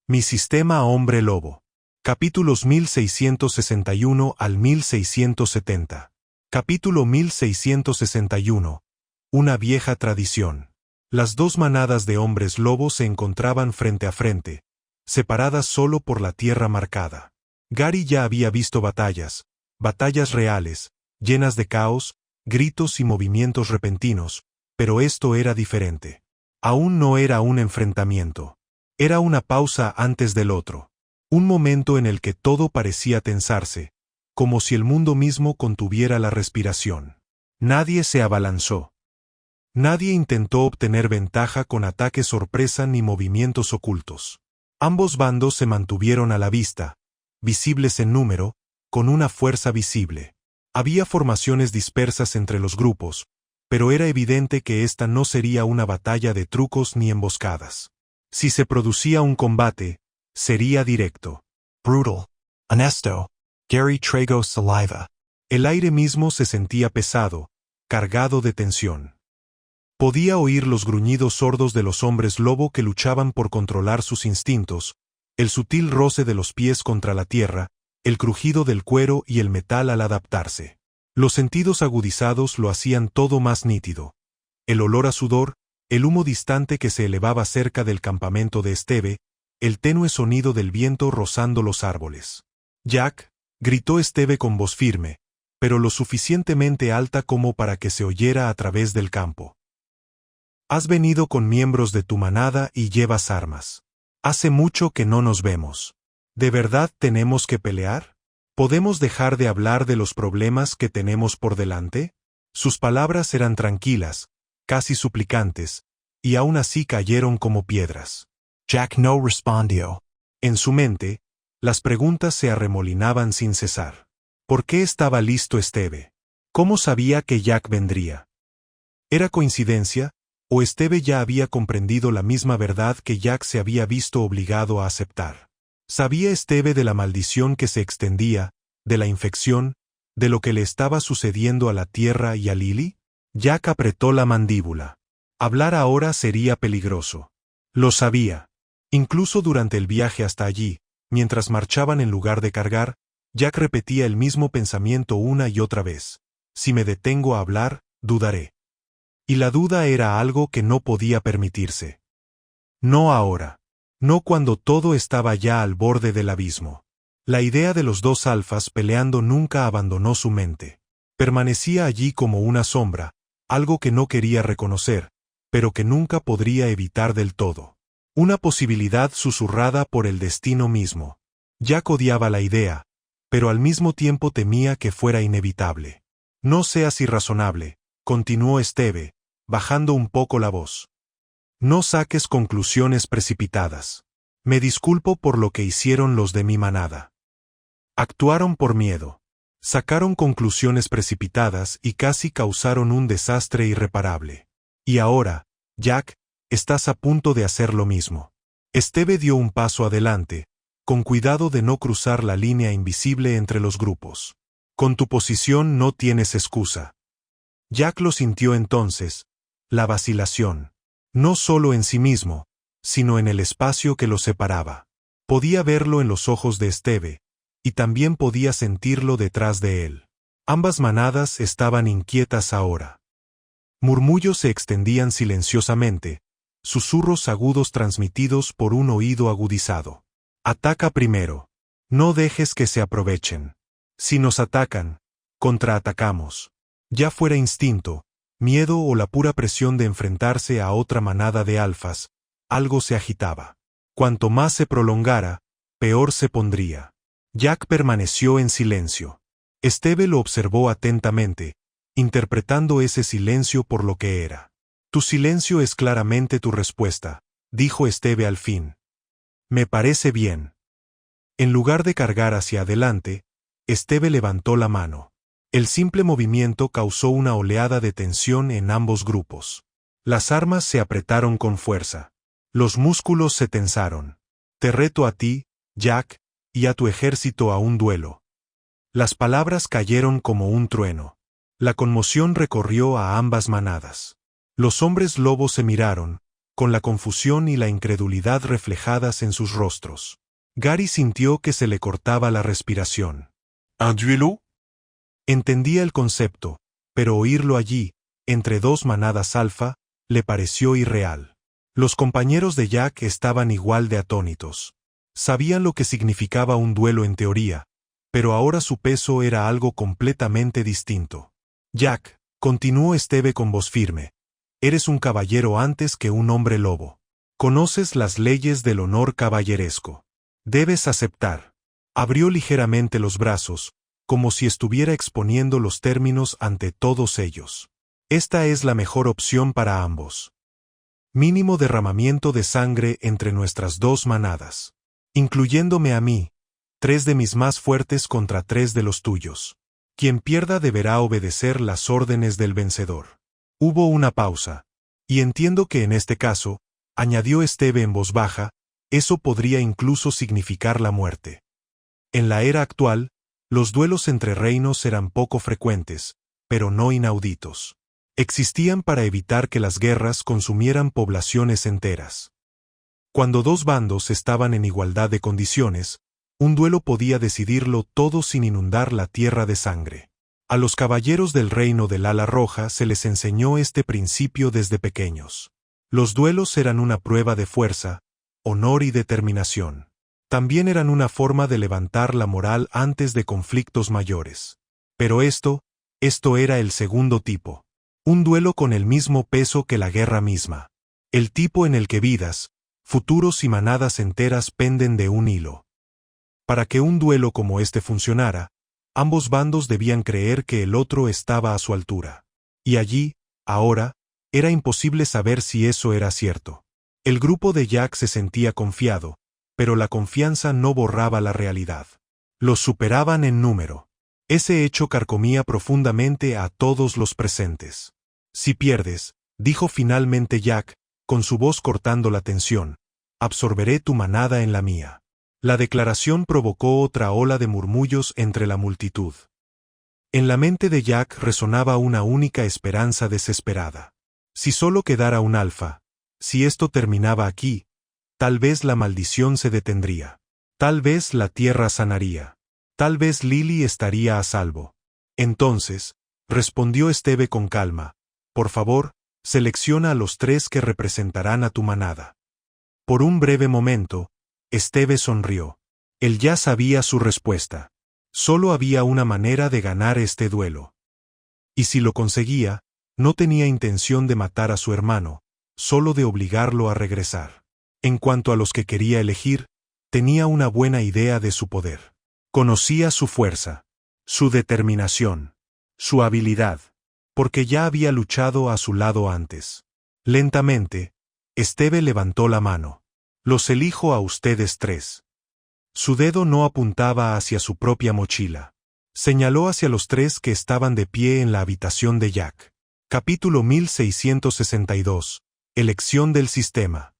Mi sistema hombre lobo. Capítulos 1661 al 1670. Capítulo 1661. Una vieja tradición. Las dos manadas de hombres lobos se encontraban frente a frente, separadas solo por la tierra marcada. Gary ya había visto batallas reales, llenas de caos, gritos y movimientos repentinos, pero esto era diferente. Aún no era un enfrentamiento. Era una pausa antes del otro. Un momento en el que todo parecía tensarse, como si el mundo mismo contuviera la respiración. Nadie se abalanzó. Nadie intentó obtener ventaja con ataques sorpresa ni movimientos ocultos. Ambos bandos se mantuvieron a la vista, visibles en número, con una fuerza visible. Había formaciones dispersas entre los grupos, pero era evidente que esta no sería una batalla de trucos ni emboscadas. Si se producía un combate, sería directo. Brutal. Honesto. Gary tragó saliva. El aire mismo se sentía pesado, cargado de tensión. Podía oír los gruñidos sordos de los hombres lobo que luchaban por controlar sus instintos, el sutil roce de los pies contra la tierra, el crujido del cuero y el metal al adaptarse. Los sentidos agudizados lo hacían todo más nítido. El olor a sudor, el humo distante que se elevaba cerca del campamento de Esteve, el tenue sonido del viento rozando los árboles. «Jack», gritó Esteve con voz firme, pero lo suficientemente alta como para que se oyera a través del campo. «Has venido con miembros de tu manada y llevas armas. Hace mucho que no nos vemos. ¿De verdad tenemos que pelear? ¿Podemos dejar de hablar de los problemas que tenemos por delante?» Sus palabras eran tranquilas, casi suplicantes, y aún así cayeron como piedras. Jack no respondió. En su mente, las preguntas se arremolinaban sin cesar. ¿Por qué estaba listo Esteve? ¿Cómo sabía que Jack vendría? ¿Era coincidencia, o Esteve ya había comprendido la misma verdad que Jack se había visto obligado a aceptar? ¿Sabía Esteve de la maldición que se extendía, de la infección, de lo que le estaba sucediendo a la tierra y a Lily? Jack apretó la mandíbula. Hablar ahora sería peligroso. Lo sabía. Incluso durante el viaje hasta allí, mientras marchaban en lugar de cargar, Jack repetía el mismo pensamiento una y otra vez. Si me detengo a hablar, dudaré. Y la duda era algo que no podía permitirse. No ahora. No cuando todo estaba ya al borde del abismo. La idea de los dos alfas peleando nunca abandonó su mente. Permanecía allí como una sombra, algo que no quería reconocer, pero que nunca podría evitar del todo. Una posibilidad susurrada por el destino mismo. Jack odiaba la idea, pero al mismo tiempo temía que fuera inevitable. No seas irrazonable, continuó Esteve, bajando un poco la voz. No saques conclusiones precipitadas. Me disculpo por lo que hicieron los de mi manada. Actuaron por miedo. Sacaron conclusiones precipitadas y casi causaron un desastre irreparable. Y ahora, Jack, estás a punto de hacer lo mismo. Esteve dio un paso adelante, con cuidado de no cruzar la línea invisible entre los grupos. Con tu posición no tienes excusa. Jack lo sintió entonces, la vacilación. No solo en sí mismo, sino en el espacio que lo separaba. Podía verlo en los ojos de Esteve, y también podía sentirlo detrás de él. Ambas manadas estaban inquietas ahora. Murmullos se extendían silenciosamente, susurros agudos transmitidos por un oído agudizado. Ataca primero. No dejes que se aprovechen. Si nos atacan, contraatacamos. Ya fuera instinto, miedo o la pura presión de enfrentarse a otra manada de alfas, algo se agitaba. Cuanto más se prolongara, peor se pondría. Jack permaneció en silencio. Esteve lo observó atentamente, interpretando ese silencio por lo que era. Tu silencio es claramente tu respuesta, dijo Esteve al fin. Me parece bien. En lugar de cargar hacia adelante, Esteve levantó la mano. El simple movimiento causó una oleada de tensión en ambos grupos. Las armas se apretaron con fuerza. Los músculos se tensaron. Te reto a ti, Jack, y a tu ejército a un duelo. Las palabras cayeron como un trueno. La conmoción recorrió a ambas manadas. Los hombres lobos se miraron, con la confusión y la incredulidad reflejadas en sus rostros. Gary sintió que se le cortaba la respiración. ¿Un duelo? Entendía el concepto, pero oírlo allí, entre dos manadas alfa, le pareció irreal. Los compañeros de Jack estaban igual de atónitos. Sabían lo que significaba un duelo en teoría, pero ahora su peso era algo completamente distinto. Jack, continuó Esteve con voz firme, eres un caballero antes que un hombre lobo. Conoces las leyes del honor caballeresco. Debes aceptar. Abrió ligeramente los brazos, como si estuviera exponiendo los términos ante todos ellos. Esta es la mejor opción para ambos. Mínimo derramamiento de sangre entre nuestras dos manadas. Incluyéndome a mí, 3 de mis más fuertes contra 3 de los tuyos. Quien pierda deberá obedecer las órdenes del vencedor. Hubo una pausa. Y entiendo que en este caso, añadió Esteve en voz baja, eso podría incluso significar la muerte. En la era actual, los duelos entre reinos eran poco frecuentes, pero no inauditos. Existían para evitar que las guerras consumieran poblaciones enteras. Cuando dos bandos estaban en igualdad de condiciones, un duelo podía decidirlo todo sin inundar la tierra de sangre. A los caballeros del reino del ala roja se les enseñó este principio desde pequeños. Los duelos eran una prueba de fuerza, honor y determinación. También eran una forma de levantar la moral antes de conflictos mayores. Pero esto era el segundo tipo. Un duelo con el mismo peso que la guerra misma. El tipo en el que vidas, futuros y manadas enteras penden de un hilo. Para que un duelo como este funcionara, ambos bandos debían creer que el otro estaba a su altura. Y allí, ahora, era imposible saber si eso era cierto. El grupo de Jack se sentía confiado, pero la confianza no borraba la realidad. Los superaban en número. Ese hecho carcomía profundamente a todos los presentes. Si pierdes, dijo finalmente Jack, con su voz cortando la tensión, absorberé tu manada en la mía. La declaración provocó otra ola de murmullos entre la multitud. En la mente de Jack resonaba una única esperanza desesperada. Si solo quedara un alfa, si esto terminaba aquí, tal vez la maldición se detendría. Tal vez la tierra sanaría. Tal vez Lily estaría a salvo. Entonces, respondió Esteve con calma, por favor, selecciona a los 3 que representarán a tu manada. Por un breve momento, Esteve sonrió. Él ya sabía su respuesta. Solo había una manera de ganar este duelo. Y si lo conseguía, no tenía intención de matar a su hermano, solo de obligarlo a regresar. En cuanto a los que quería elegir, tenía una buena idea de su poder. Conocía su fuerza, su determinación, su habilidad, porque ya había luchado a su lado antes. Lentamente, Esteve levantó la mano. Los elijo a ustedes 3. Su dedo no apuntaba hacia su propia mochila. Señaló hacia los 3 que estaban de pie en la habitación de Jack. Capítulo 1662. Elección del sistema.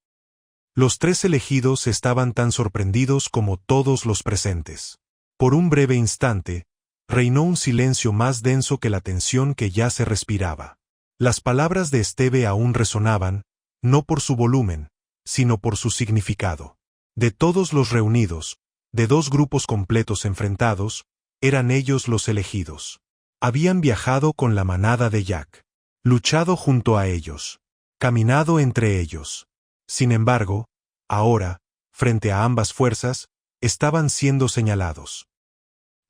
Los 3 elegidos estaban tan sorprendidos como todos los presentes. Por un breve instante, reinó un silencio más denso que la tensión que ya se respiraba. Las palabras de Esteve aún resonaban, no por su volumen, sino por su significado. De todos los reunidos, de 2 grupos completos enfrentados, eran ellos los elegidos. Habían viajado con la manada de Jack, luchado junto a ellos, caminado entre ellos. Sin embargo, ahora, frente a ambas fuerzas, estaban siendo señalados.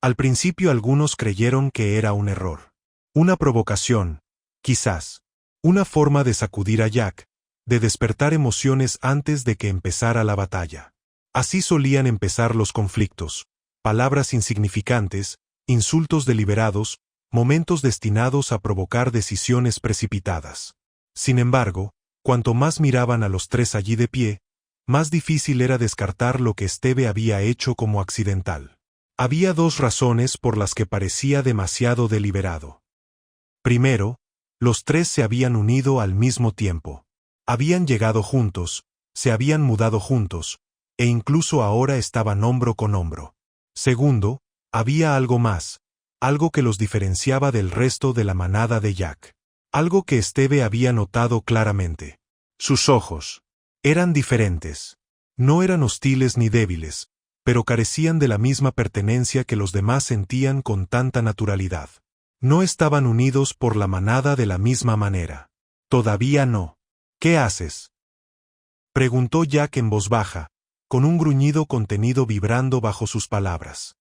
Al principio algunos creyeron que era un error. Una provocación, quizás. Una forma de sacudir a Jack, de despertar emociones antes de que empezara la batalla. Así solían empezar los conflictos, palabras insignificantes, insultos deliberados, momentos destinados a provocar decisiones precipitadas. Sin embargo, cuanto más miraban a los 3 allí de pie, más difícil era descartar lo que Esteve había hecho como accidental. Había 2 razones por las que parecía demasiado deliberado. Primero, los 3 se habían unido al mismo tiempo. Habían llegado juntos, se habían mudado juntos, e incluso ahora estaban hombro con hombro. Segundo, había algo más, algo que los diferenciaba del resto de la manada de Jack. Algo que Esteve había notado claramente. Sus ojos. Eran diferentes. No eran hostiles ni débiles, pero carecían de la misma pertenencia que los demás sentían con tanta naturalidad. No estaban unidos por la manada de la misma manera. Todavía no. ¿Qué haces?, preguntó Jack en voz baja, con un gruñido contenido vibrando bajo sus palabras.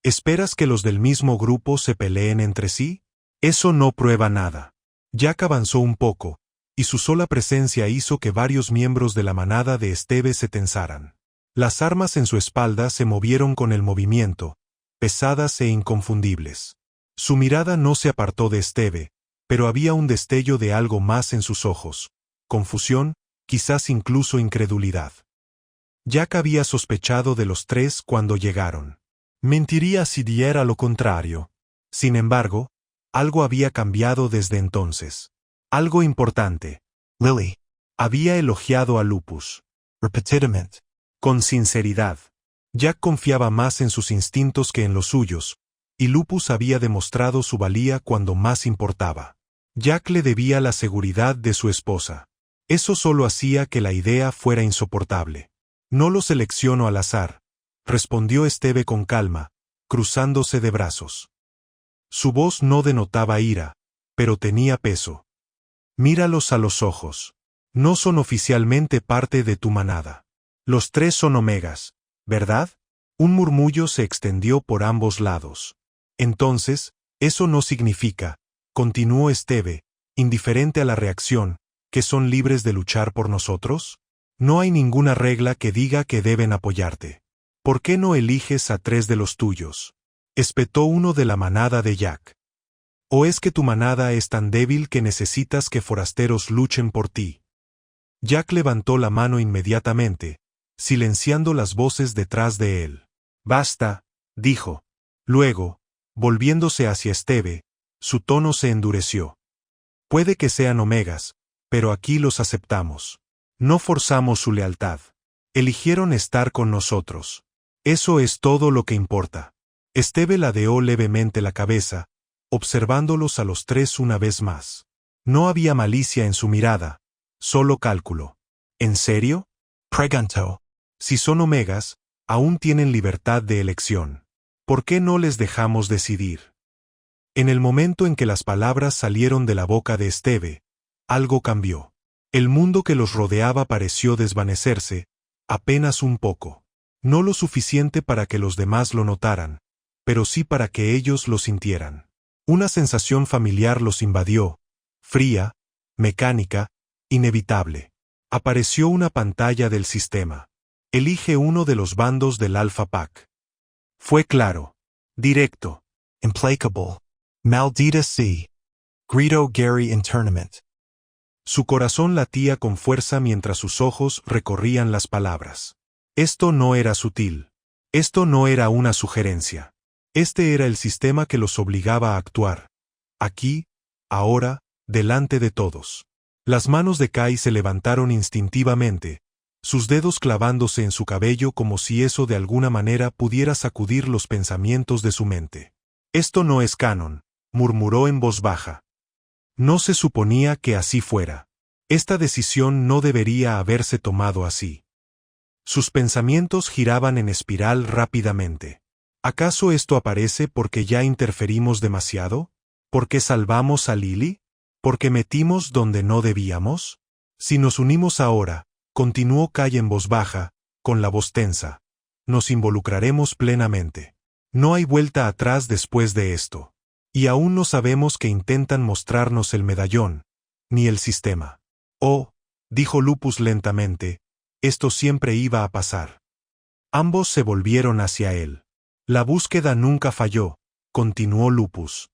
¿Esperas que los del mismo grupo se peleen entre sí? Eso no prueba nada. Jack avanzó un poco, y su sola presencia hizo que varios miembros de la manada de Esteve se tensaran. Las armas en su espalda se movieron con el movimiento, pesadas e inconfundibles. Su mirada no se apartó de Esteve, pero había un destello de algo más en sus ojos: confusión, quizás incluso incredulidad. Jack había sospechado de los tres cuando llegaron. Mentiría si dijera lo contrario. Sin embargo, algo había cambiado desde entonces. Algo importante. Lily. Había elogiado a Lupus. Repetidamente. Con sinceridad. Jack confiaba más en sus instintos que en los suyos, y Lupus había demostrado su valía cuando más importaba. Jack le debía la seguridad de su esposa. Eso solo hacía que la idea fuera insoportable. No lo selecciono al azar, respondió Esteve con calma, cruzándose de brazos. Su voz no denotaba ira, pero tenía peso. Míralos a los ojos. No son oficialmente parte de tu manada. Los tres son omegas, ¿verdad? Un murmullo se extendió por ambos lados. Entonces, eso no significa, continuó Esteve, indiferente a la reacción, que son libres de luchar por nosotros. No hay ninguna regla que diga que deben apoyarte. ¿Por qué no eliges a tres de los tuyos?, espetó uno de la manada de Jack. ¿O es que tu manada es tan débil que necesitas que forasteros luchen por ti? Jack levantó la mano inmediatamente, silenciando las voces detrás de él. Basta, dijo. Luego, volviéndose hacia Esteve, su tono se endureció. Puede que sean omegas, pero aquí los aceptamos. No forzamos su lealtad. Eligieron estar con nosotros. Eso es todo lo que importa. Esteve ladeó levemente la cabeza, observándolos a los tres una vez más. No había malicia en su mirada, solo cálculo. ¿En serio? Preguntó. Si son omegas, aún tienen libertad de elección. ¿Por qué no les dejamos decidir? En el momento en que las palabras salieron de la boca de Esteve, algo cambió. El mundo que los rodeaba pareció desvanecerse, apenas un poco. No lo suficiente para que los demás lo notaran, pero sí para que ellos lo sintieran. Una sensación familiar los invadió, fría, mecánica, inevitable. Apareció una pantalla del sistema. Elige uno de los bandos del Alpha Pack. Fue claro, directo. Implacable. Maldita sea. Gritó Gary in tournament. Su corazón latía con fuerza mientras sus ojos recorrían las palabras. Esto no era sutil. Esto no era una sugerencia. Este era el sistema que los obligaba a actuar. Aquí, ahora, delante de todos. Las manos de Kai se levantaron instintivamente, sus dedos clavándose en su cabello como si eso de alguna manera pudiera sacudir los pensamientos de su mente. Esto no es canon, murmuró en voz baja. No se suponía que así fuera. Esta decisión no debería haberse tomado así. Sus pensamientos giraban en espiral rápidamente. ¿Acaso esto aparece porque ya interferimos demasiado? ¿Porque salvamos a Lily? ¿Porque metimos donde no debíamos? Si nos unimos ahora, continuó Kai en voz baja, con la voz tensa, nos involucraremos plenamente. No hay vuelta atrás después de esto. Y aún no sabemos que intentan mostrarnos el medallón, ni el sistema. Oh, dijo Lupus lentamente, esto siempre iba a pasar. Ambos se volvieron hacia él. La búsqueda nunca falló, continuó Lupus.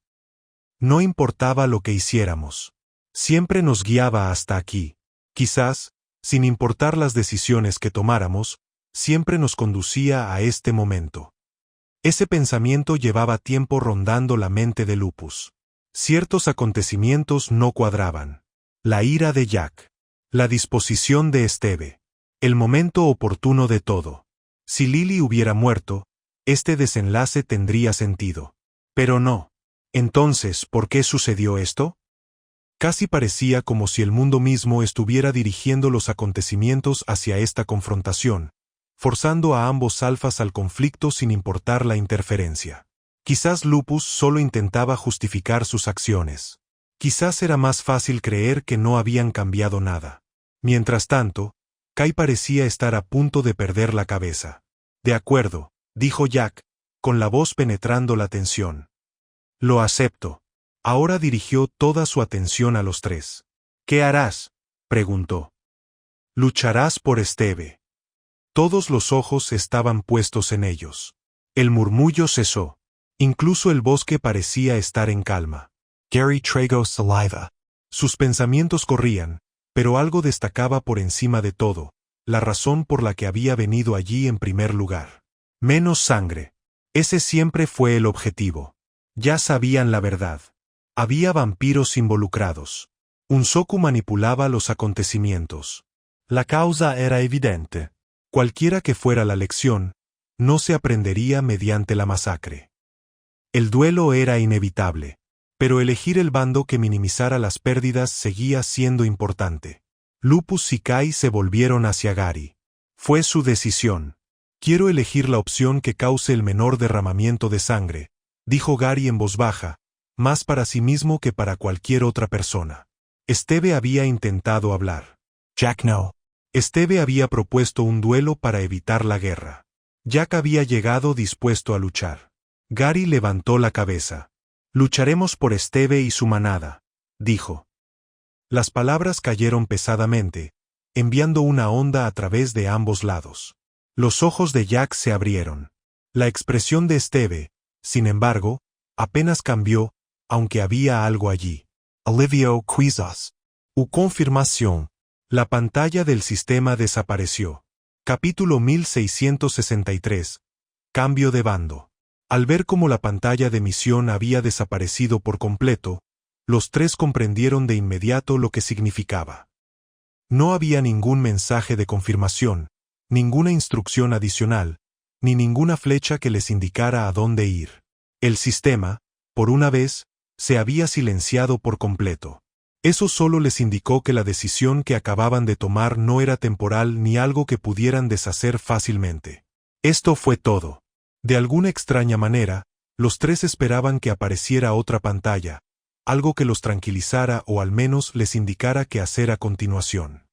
No importaba lo que hiciéramos. Siempre nos guiaba hasta aquí. Quizás, sin importar las decisiones que tomáramos, siempre nos conducía a este momento. Ese pensamiento llevaba tiempo rondando la mente de Lupus. Ciertos acontecimientos no cuadraban. La ira de Jack. La disposición de Esteve. El momento oportuno de todo. Si Lily hubiera muerto, este desenlace tendría sentido. Pero no. Entonces, ¿por qué sucedió esto? Casi parecía como si el mundo mismo estuviera dirigiendo los acontecimientos hacia esta confrontación, forzando a ambos alfas al conflicto sin importar la interferencia. Quizás Lupus solo intentaba justificar sus acciones. Quizás era más fácil creer que no habían cambiado nada. Mientras tanto, Kai parecía estar a punto de perder la cabeza. De acuerdo, dijo Jack, con la voz penetrando la tensión. Lo acepto. Ahora dirigió toda su atención a los tres. ¿Qué harás?, preguntó. Lucharás por Esteve. Todos los ojos estaban puestos en ellos. El murmullo cesó. Incluso el bosque parecía estar en calma. Gary tragó saliva. Sus pensamientos corrían, pero algo destacaba por encima de todo, la razón por la que había venido allí en primer lugar. Menos sangre. Ese siempre fue el objetivo. Ya sabían la verdad. Había vampiros involucrados. Unsoku manipulaba los acontecimientos. La causa era evidente. Cualquiera que fuera la lección, no se aprendería mediante la masacre. El duelo era inevitable, pero elegir el bando que minimizara las pérdidas seguía siendo importante. Lupus y Kai se volvieron hacia Gary. Fue su decisión. Quiero elegir la opción que cause el menor derramamiento de sangre, dijo Gary en voz baja, más para sí mismo que para cualquier otra persona. Esteve había intentado hablar. Jack no. Esteve había propuesto un duelo para evitar la guerra. Jack había llegado dispuesto a luchar. Gary levantó la cabeza. Lucharemos por Esteve y su manada, dijo. Las palabras cayeron pesadamente, enviando una onda a través de ambos lados. Los ojos de Jack se abrieron. La expresión de Esteve, sin embargo, apenas cambió, aunque había algo allí. Alivio quizás. U confirmación. La pantalla del sistema desapareció. Capítulo 1663. Cambio de bando. Al ver cómo la pantalla de misión había desaparecido por completo, los tres comprendieron de inmediato lo que significaba. No había ningún mensaje de confirmación, ninguna instrucción adicional, ni ninguna flecha que les indicara a dónde ir. El sistema, por una vez, se había silenciado por completo. Eso solo les indicó que la decisión que acababan de tomar no era temporal ni algo que pudieran deshacer fácilmente. Esto fue todo. De alguna extraña manera, los tres esperaban que apareciera otra pantalla, algo que los tranquilizara o al menos les indicara qué hacer a continuación.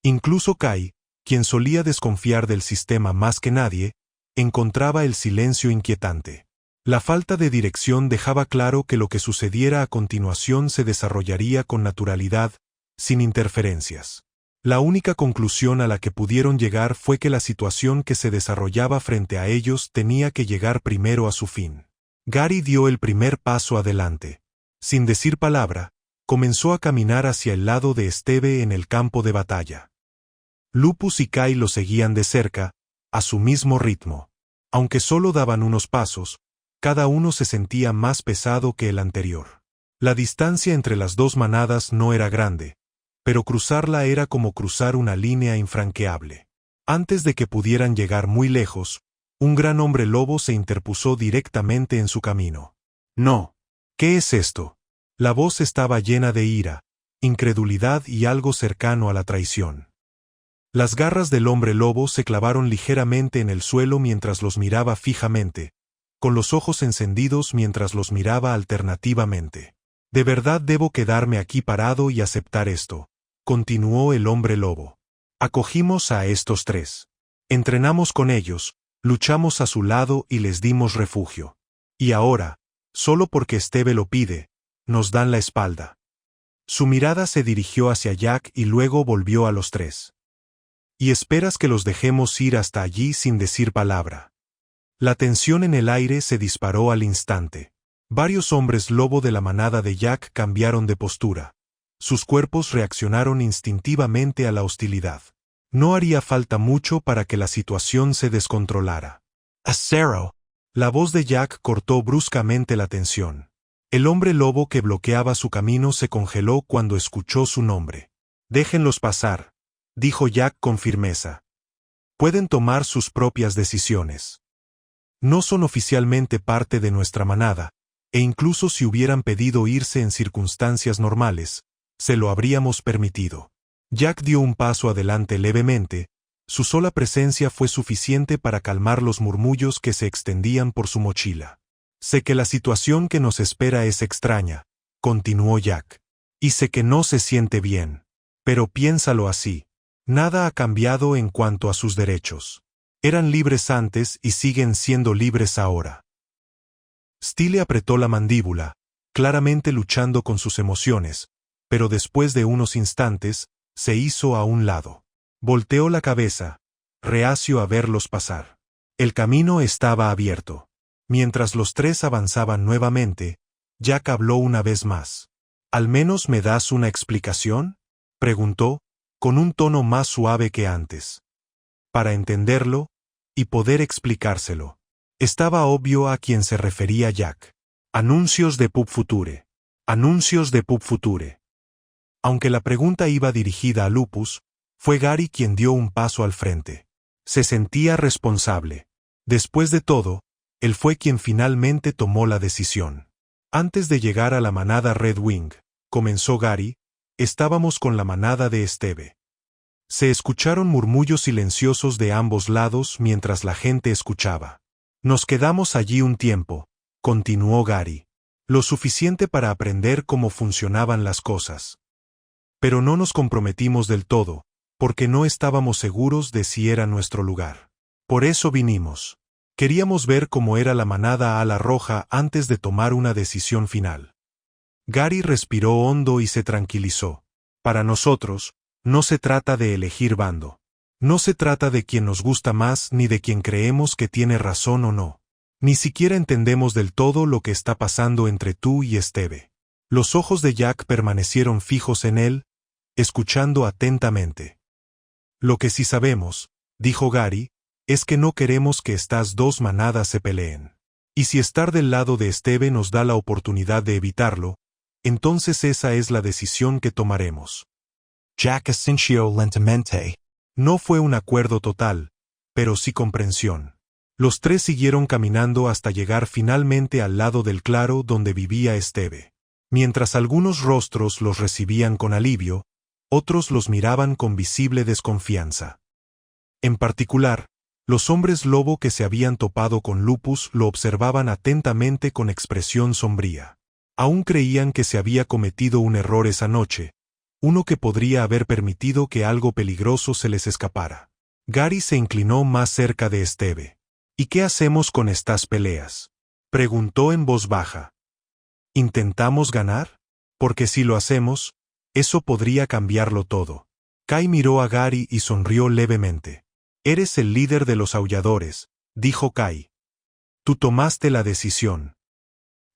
Incluso Kai, quien solía desconfiar del sistema más que nadie, encontraba el silencio inquietante. La falta de dirección dejaba claro que lo que sucediera a continuación se desarrollaría con naturalidad, sin interferencias. La única conclusión a la que pudieron llegar fue que la situación que se desarrollaba frente a ellos tenía que llegar primero a su fin. Gary dio el primer paso adelante. Sin decir palabra, comenzó a caminar hacia el lado de Esteve en el campo de batalla. Lupus y Kai lo seguían de cerca, a su mismo ritmo. Aunque solo daban unos pasos, cada uno se sentía más pesado que el anterior. La distancia entre las dos manadas no era grande, pero cruzarla era como cruzar una línea infranqueable. Antes de que pudieran llegar muy lejos, un gran hombre lobo se interpuso directamente en su camino. No. ¿Qué es esto? La voz estaba llena de ira, incredulidad y algo cercano a la traición. Las garras del hombre lobo se clavaron ligeramente en el suelo mientras los miraba fijamente, con los ojos encendidos mientras los miraba alternativamente. «De verdad debo quedarme aquí parado y aceptar esto», continuó el hombre lobo. «Acogimos a estos tres. Entrenamos con ellos, luchamos a su lado y les dimos refugio. Y ahora, solo porque Esteve lo pide, nos dan la espalda». Su mirada se dirigió hacia Jack y luego volvió a los tres. «¿Y esperas que los dejemos ir hasta allí sin decir palabra?» La tensión en el aire se disparó al instante. Varios hombres lobo de la manada de Jack cambiaron de postura. Sus cuerpos reaccionaron instintivamente a la hostilidad. No haría falta mucho para que la situación se descontrolara. Acero. La voz de Jack cortó bruscamente la tensión. El hombre lobo que bloqueaba su camino se congeló cuando escuchó su nombre. «Déjenlos pasar», dijo Jack con firmeza. «Pueden tomar sus propias decisiones. No son oficialmente parte de nuestra manada, e incluso si hubieran pedido irse en circunstancias normales, se lo habríamos permitido. Jack dio un paso adelante levemente. Su sola presencia fue suficiente para calmar los murmullos que se extendían por su mochila. Sé que la situación que nos espera es extraña, continuó Jack. Y sé que no se siente bien. Pero piénsalo así. Nada ha cambiado en cuanto a sus derechos. Eran libres antes y siguen siendo libres ahora. Steele apretó la mandíbula, claramente luchando con sus emociones, pero después de unos instantes, se hizo a un lado. Volteó la cabeza, reacio a verlos pasar. El camino estaba abierto. Mientras los tres avanzaban nuevamente, Jack habló una vez más. ¿Al menos me das una explicación?, preguntó, con un tono más suave que antes. Para entenderlo, y poder explicárselo. Estaba obvio a quién se refería Jack. Anuncios de Pub Future. Anuncios de Pub Future. Aunque la pregunta iba dirigida a Lupus, fue Gary quien dio un paso al frente. Se sentía responsable. Después de todo, él fue quien finalmente tomó la decisión. Antes de llegar a la manada Red Wing, comenzó Gary, estábamos con la manada de Esteve. Se escucharon murmullos silenciosos de ambos lados mientras la gente escuchaba. Nos quedamos allí un tiempo, continuó Gary. Lo suficiente para aprender cómo funcionaban las cosas. Pero no nos comprometimos del todo, porque no estábamos seguros de si era nuestro lugar. Por eso vinimos. Queríamos ver cómo era la manada ala roja antes de tomar una decisión final. Gary respiró hondo y se tranquilizó. Para nosotros, no se trata de elegir bando. No se trata de quien nos gusta más ni de quien creemos que tiene razón o no. Ni siquiera entendemos del todo lo que está pasando entre tú y Esteve. Los ojos de Jack permanecieron fijos en él, escuchando atentamente. Lo que sí sabemos, dijo Gary, es que no queremos que estas dos manadas se peleen. Y si estar del lado de Esteve nos da la oportunidad de evitarlo, entonces esa es la decisión que tomaremos. Jack asintió lentamente. No fue un acuerdo total, pero sí comprensión. Los tres siguieron caminando hasta llegar finalmente al lado del claro donde vivía Esteve. Mientras algunos rostros los recibían con alivio, otros los miraban con visible desconfianza. En particular, los hombres lobo que se habían topado con Lupus lo observaban atentamente con expresión sombría. Aún creían que se había cometido un error esa noche, uno que podría haber permitido que algo peligroso se les escapara. Gary se inclinó más cerca de Esteve. ¿Y qué hacemos con estas peleas?, preguntó en voz baja. ¿Intentamos ganar? Porque si lo hacemos, eso podría cambiarlo todo. Kai miró a Gary y sonrió levemente. Eres el líder de los aulladores, dijo Kai. Tú tomaste la decisión.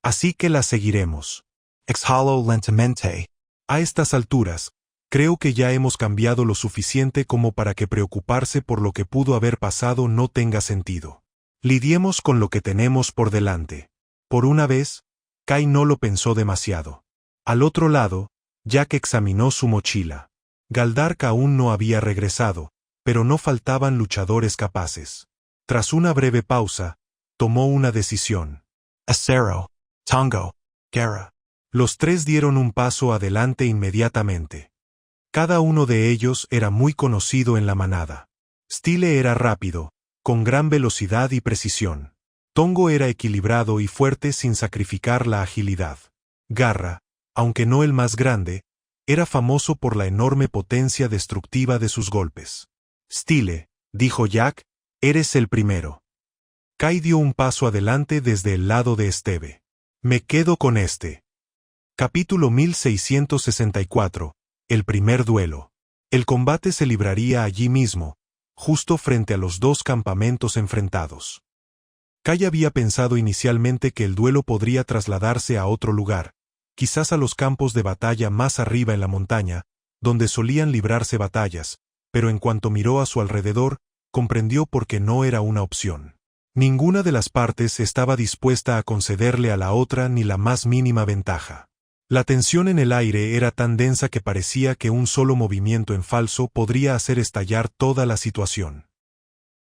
Así que la seguiremos. Exhaló lentamente. A estas alturas, creo que ya hemos cambiado lo suficiente como para que preocuparse por lo que pudo haber pasado no tenga sentido. Lidiemos con lo que tenemos por delante. Por una vez, Kai no lo pensó demasiado. Al otro lado, Jack examinó su mochila. Galdark aún no había regresado, pero no faltaban luchadores capaces. Tras una breve pausa, tomó una decisión. Acero, Tongo, Guerra. Los tres dieron un paso adelante inmediatamente. Cada uno de ellos era muy conocido en la manada. Steele era rápido, con gran velocidad y precisión. Tongo era equilibrado y fuerte sin sacrificar la agilidad. Garra, aunque no el más grande, era famoso por la enorme potencia destructiva de sus golpes. Steele, dijo Jack, eres el primero. Kai dio un paso adelante desde el lado de Esteve. Me quedo con este. Capítulo 1664. El primer duelo. El combate se libraría allí mismo, justo frente a los dos campamentos enfrentados. Kai había pensado inicialmente que el duelo podría trasladarse a otro lugar, quizás a los campos de batalla más arriba en la montaña, donde solían librarse batallas, pero en cuanto miró a su alrededor, comprendió por qué no era una opción. Ninguna de las partes estaba dispuesta a concederle a la otra ni la más mínima ventaja. La tensión en el aire era tan densa que parecía que un solo movimiento en falso podría hacer estallar toda la situación.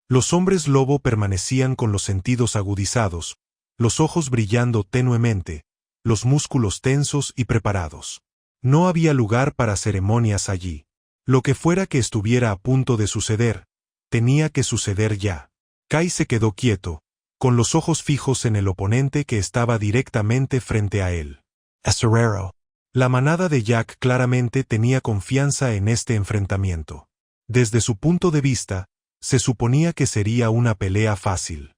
Los hombres lobo permanecían con los sentidos agudizados, los ojos brillando tenuemente, los músculos tensos y preparados. No había lugar para ceremonias allí. Lo que fuera que estuviera a punto de suceder, tenía que suceder ya. Kai se quedó quieto, con los ojos fijos en el oponente que estaba directamente frente a él. Acerero. La manada de Jack claramente tenía confianza en este enfrentamiento. Desde su punto de vista, se suponía que sería una pelea fácil.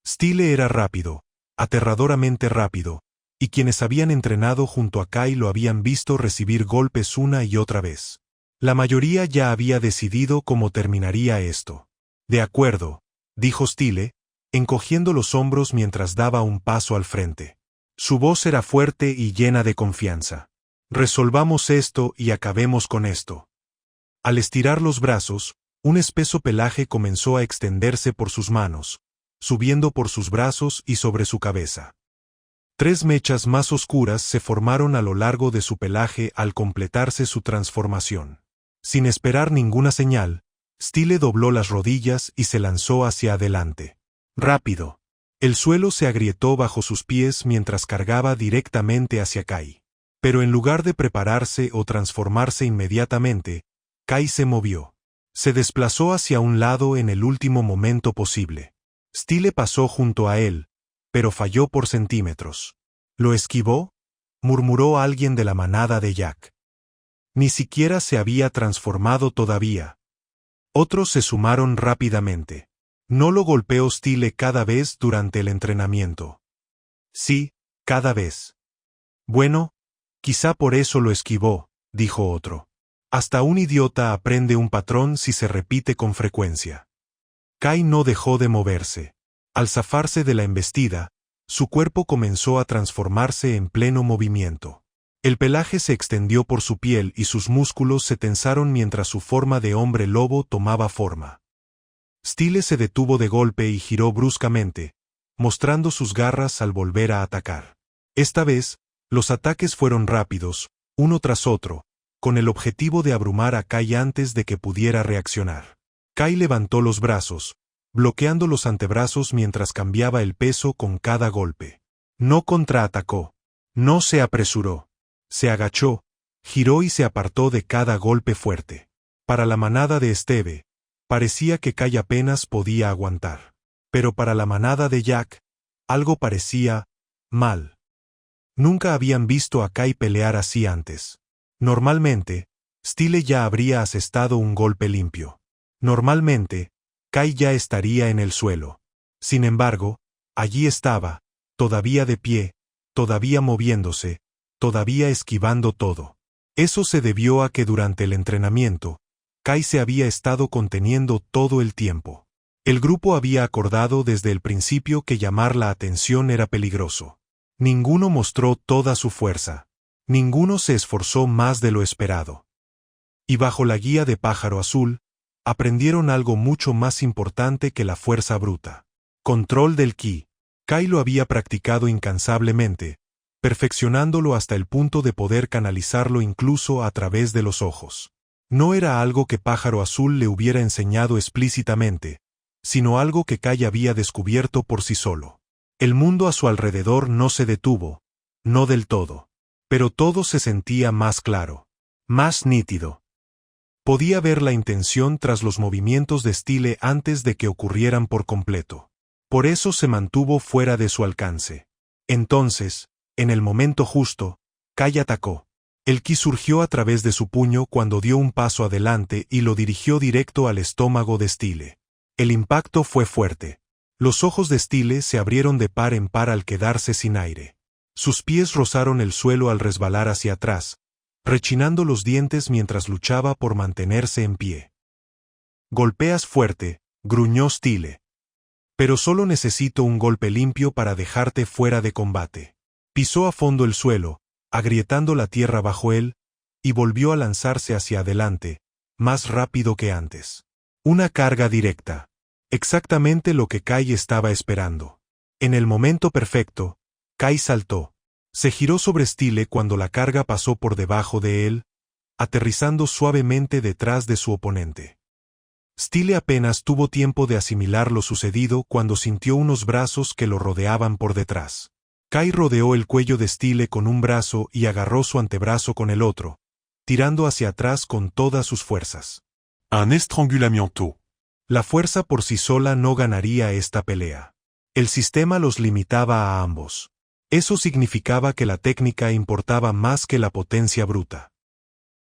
Steele era rápido, aterradoramente rápido, y quienes habían entrenado junto a Kai lo habían visto recibir golpes una y otra vez. La mayoría ya había decidido cómo terminaría esto. De acuerdo, dijo Steele, encogiendo los hombros mientras daba un paso al frente. Su voz era fuerte y llena de confianza. Resolvamos esto y acabemos con esto. Al estirar los brazos, un espeso pelaje comenzó a extenderse por sus manos, subiendo por sus brazos y sobre su cabeza. 3 mechas más oscuras se formaron a lo largo de su pelaje al completarse su transformación. Sin esperar ninguna señal, Steele dobló las rodillas y se lanzó hacia adelante. Rápido. El suelo se agrietó bajo sus pies mientras cargaba directamente hacia Kai. Pero en lugar de prepararse o transformarse inmediatamente, Kai se movió. Se desplazó hacia un lado en el último momento posible. Steele pasó junto a él, pero falló por centímetros. ¿Lo esquivó?, murmuró alguien de la manada de Jack. Ni siquiera se había transformado todavía. Otros se sumaron rápidamente. No lo golpeó Steele cada vez durante el entrenamiento. Sí, cada vez. Bueno, quizá por eso lo esquivó, dijo otro. Hasta un idiota aprende un patrón si se repite con frecuencia. Kai no dejó de moverse. Al zafarse de la embestida, su cuerpo comenzó a transformarse en pleno movimiento. El pelaje se extendió por su piel y sus músculos se tensaron mientras su forma de hombre lobo tomaba forma. Steele se detuvo de golpe y giró bruscamente, mostrando sus garras al volver a atacar. Esta vez, los ataques fueron rápidos, uno tras otro, con el objetivo de abrumar a Kai antes de que pudiera reaccionar. Kai levantó los brazos, bloqueando los antebrazos mientras cambiaba el peso con cada golpe. No contraatacó. No se apresuró. Se agachó, giró y se apartó de cada golpe fuerte. Para la manada de Steve, parecía que Kai apenas podía aguantar. Pero para la manada de Jack, algo parecía mal. Nunca habían visto a Kai pelear así antes. Normalmente, Steele ya habría asestado un golpe limpio. Normalmente, Kai ya estaría en el suelo. Sin embargo, allí estaba, todavía de pie, todavía moviéndose, todavía esquivando todo. Eso se debió a que durante el entrenamiento, Kai se había estado conteniendo todo el tiempo. El grupo había acordado desde el principio que llamar la atención era peligroso. Ninguno mostró toda su fuerza. Ninguno se esforzó más de lo esperado. Y bajo la guía de Pájaro Azul, aprendieron algo mucho más importante que la fuerza bruta. Control del ki. Kai lo había practicado incansablemente, perfeccionándolo hasta el punto de poder canalizarlo incluso a través de los ojos. No era algo que Pájaro Azul le hubiera enseñado explícitamente, sino algo que Kai había descubierto por sí solo. El mundo a su alrededor no se detuvo, no del todo. Pero todo se sentía más claro, más nítido. Podía ver la intención tras los movimientos de Steele antes de que ocurrieran por completo. Por eso se mantuvo fuera de su alcance. Entonces, en el momento justo, Kai atacó. El ki surgió a través de su puño cuando dio un paso adelante y lo dirigió directo al estómago de Steele. El impacto fue fuerte. Los ojos de Steele se abrieron de par en par al quedarse sin aire. Sus pies rozaron el suelo al resbalar hacia atrás, rechinando los dientes mientras luchaba por mantenerse en pie. Golpeas fuerte, gruñó Steele. Pero solo necesito un golpe limpio para dejarte fuera de combate. Pisó a fondo el suelo, agrietando la tierra bajo él, y volvió a lanzarse hacia adelante, más rápido que antes. Una carga directa. Exactamente lo que Kai estaba esperando. En el momento perfecto, Kai saltó. Se giró sobre Steele cuando la carga pasó por debajo de él, aterrizando suavemente detrás de su oponente. Steele apenas tuvo tiempo de asimilar lo sucedido cuando sintió unos brazos que lo rodeaban por detrás. Kai rodeó el cuello de Stile con un brazo y agarró su antebrazo con el otro, tirando hacia atrás con todas sus fuerzas. Un estrangulamiento. La fuerza por sí sola no ganaría esta pelea. El sistema los limitaba a ambos. Eso significaba que la técnica importaba más que la potencia bruta.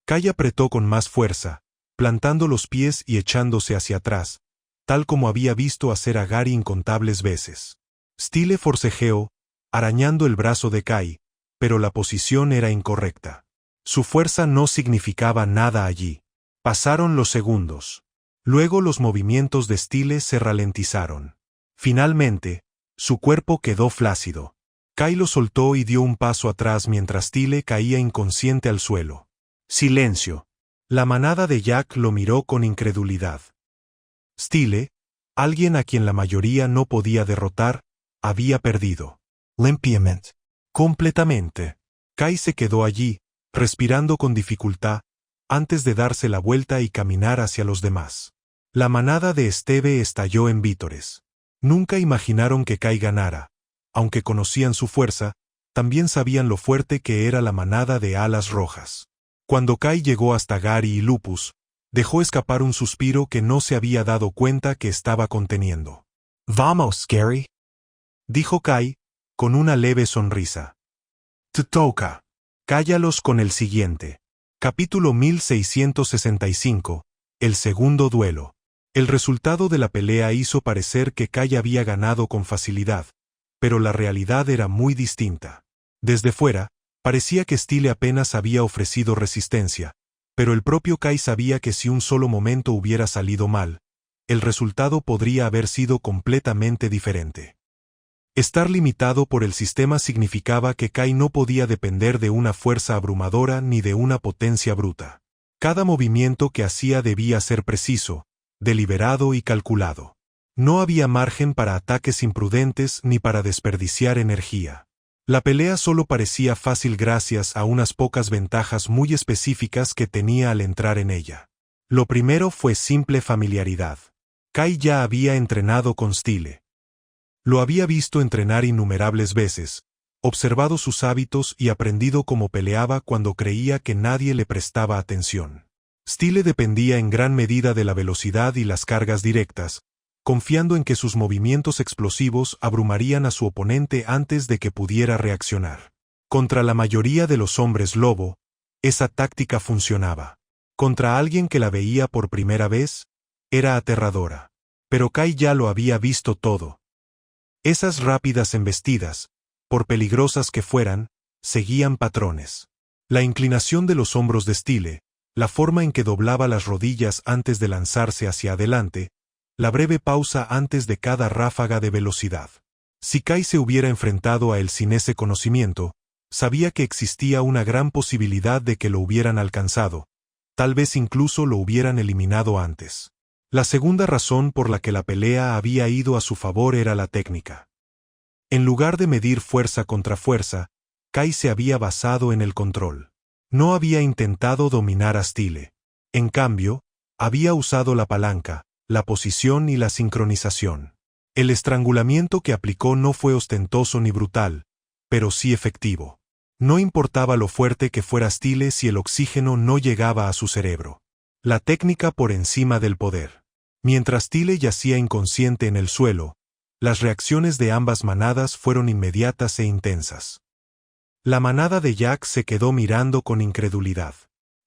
Kai apretó con más fuerza, plantando los pies y echándose hacia atrás, tal como había visto hacer a Gary incontables veces. Stile forcejeó, arañando el brazo de Kai, pero la posición era incorrecta. Su fuerza no significaba nada allí. Pasaron los segundos. Luego los movimientos de Stile se ralentizaron. Finalmente, su cuerpo quedó flácido. Kai lo soltó y dio un paso atrás mientras Stile caía inconsciente al suelo. Silencio. La manada de Jack lo miró con incredulidad. Stile, alguien a quien la mayoría no podía derrotar, había perdido. Limpiamente. Completamente. Kai se quedó allí, respirando con dificultad, antes de darse la vuelta y caminar hacia los demás. La manada de Esteve estalló en vítores. Nunca imaginaron que Kai ganara. Aunque conocían su fuerza, también sabían lo fuerte que era la manada de Alas Rojas. Cuando Kai llegó hasta Gary y Lupus, dejó escapar un suspiro que no se había dado cuenta que estaba conteniendo. Vamos, Gary. Dijo Kai, con una leve sonrisa. Te toca. Cállalos con el siguiente. Capítulo 1665. El segundo duelo. El resultado de la pelea hizo parecer que Kai había ganado con facilidad, pero la realidad era muy distinta. Desde fuera, parecía que Stile apenas había ofrecido resistencia, pero el propio Kai sabía que si un solo momento hubiera salido mal, el resultado podría haber sido completamente diferente. Estar limitado por el sistema significaba que Kai no podía depender de una fuerza abrumadora ni de una potencia bruta. Cada movimiento que hacía debía ser preciso, deliberado y calculado. No había margen para ataques imprudentes ni para desperdiciar energía. La pelea solo parecía fácil gracias a unas pocas ventajas muy específicas que tenía al entrar en ella. Lo primero fue simple familiaridad. Kai ya había entrenado con Stile. Lo había visto entrenar innumerables veces, observado sus hábitos y aprendido cómo peleaba cuando creía que nadie le prestaba atención. Stile dependía en gran medida de la velocidad y las cargas directas, confiando en que sus movimientos explosivos abrumarían a su oponente antes de que pudiera reaccionar. Contra la mayoría de los hombres lobo, esa táctica funcionaba. Contra alguien que la veía por primera vez, era aterradora. Pero Kai ya lo había visto todo. Esas rápidas embestidas, por peligrosas que fueran, seguían patrones. La inclinación de los hombros de Stile, la forma en que doblaba las rodillas antes de lanzarse hacia adelante, la breve pausa antes de cada ráfaga de velocidad. Si Kai se hubiera enfrentado a él sin ese conocimiento, sabía que existía una gran posibilidad de que lo hubieran alcanzado, tal vez incluso lo hubieran eliminado antes. La segunda razón por la que la pelea había ido a su favor era la técnica. En lugar de medir fuerza contra fuerza, Kai se había basado en el control. No había intentado dominar a Stile. En cambio, había usado la palanca, la posición y la sincronización. El estrangulamiento que aplicó no fue ostentoso ni brutal, pero sí efectivo. No importaba lo fuerte que fuera Stile si el oxígeno no llegaba a su cerebro. La técnica por encima del poder. Mientras Stile yacía inconsciente en el suelo, las reacciones de ambas manadas fueron inmediatas e intensas. La manada de Jack se quedó mirando con incredulidad.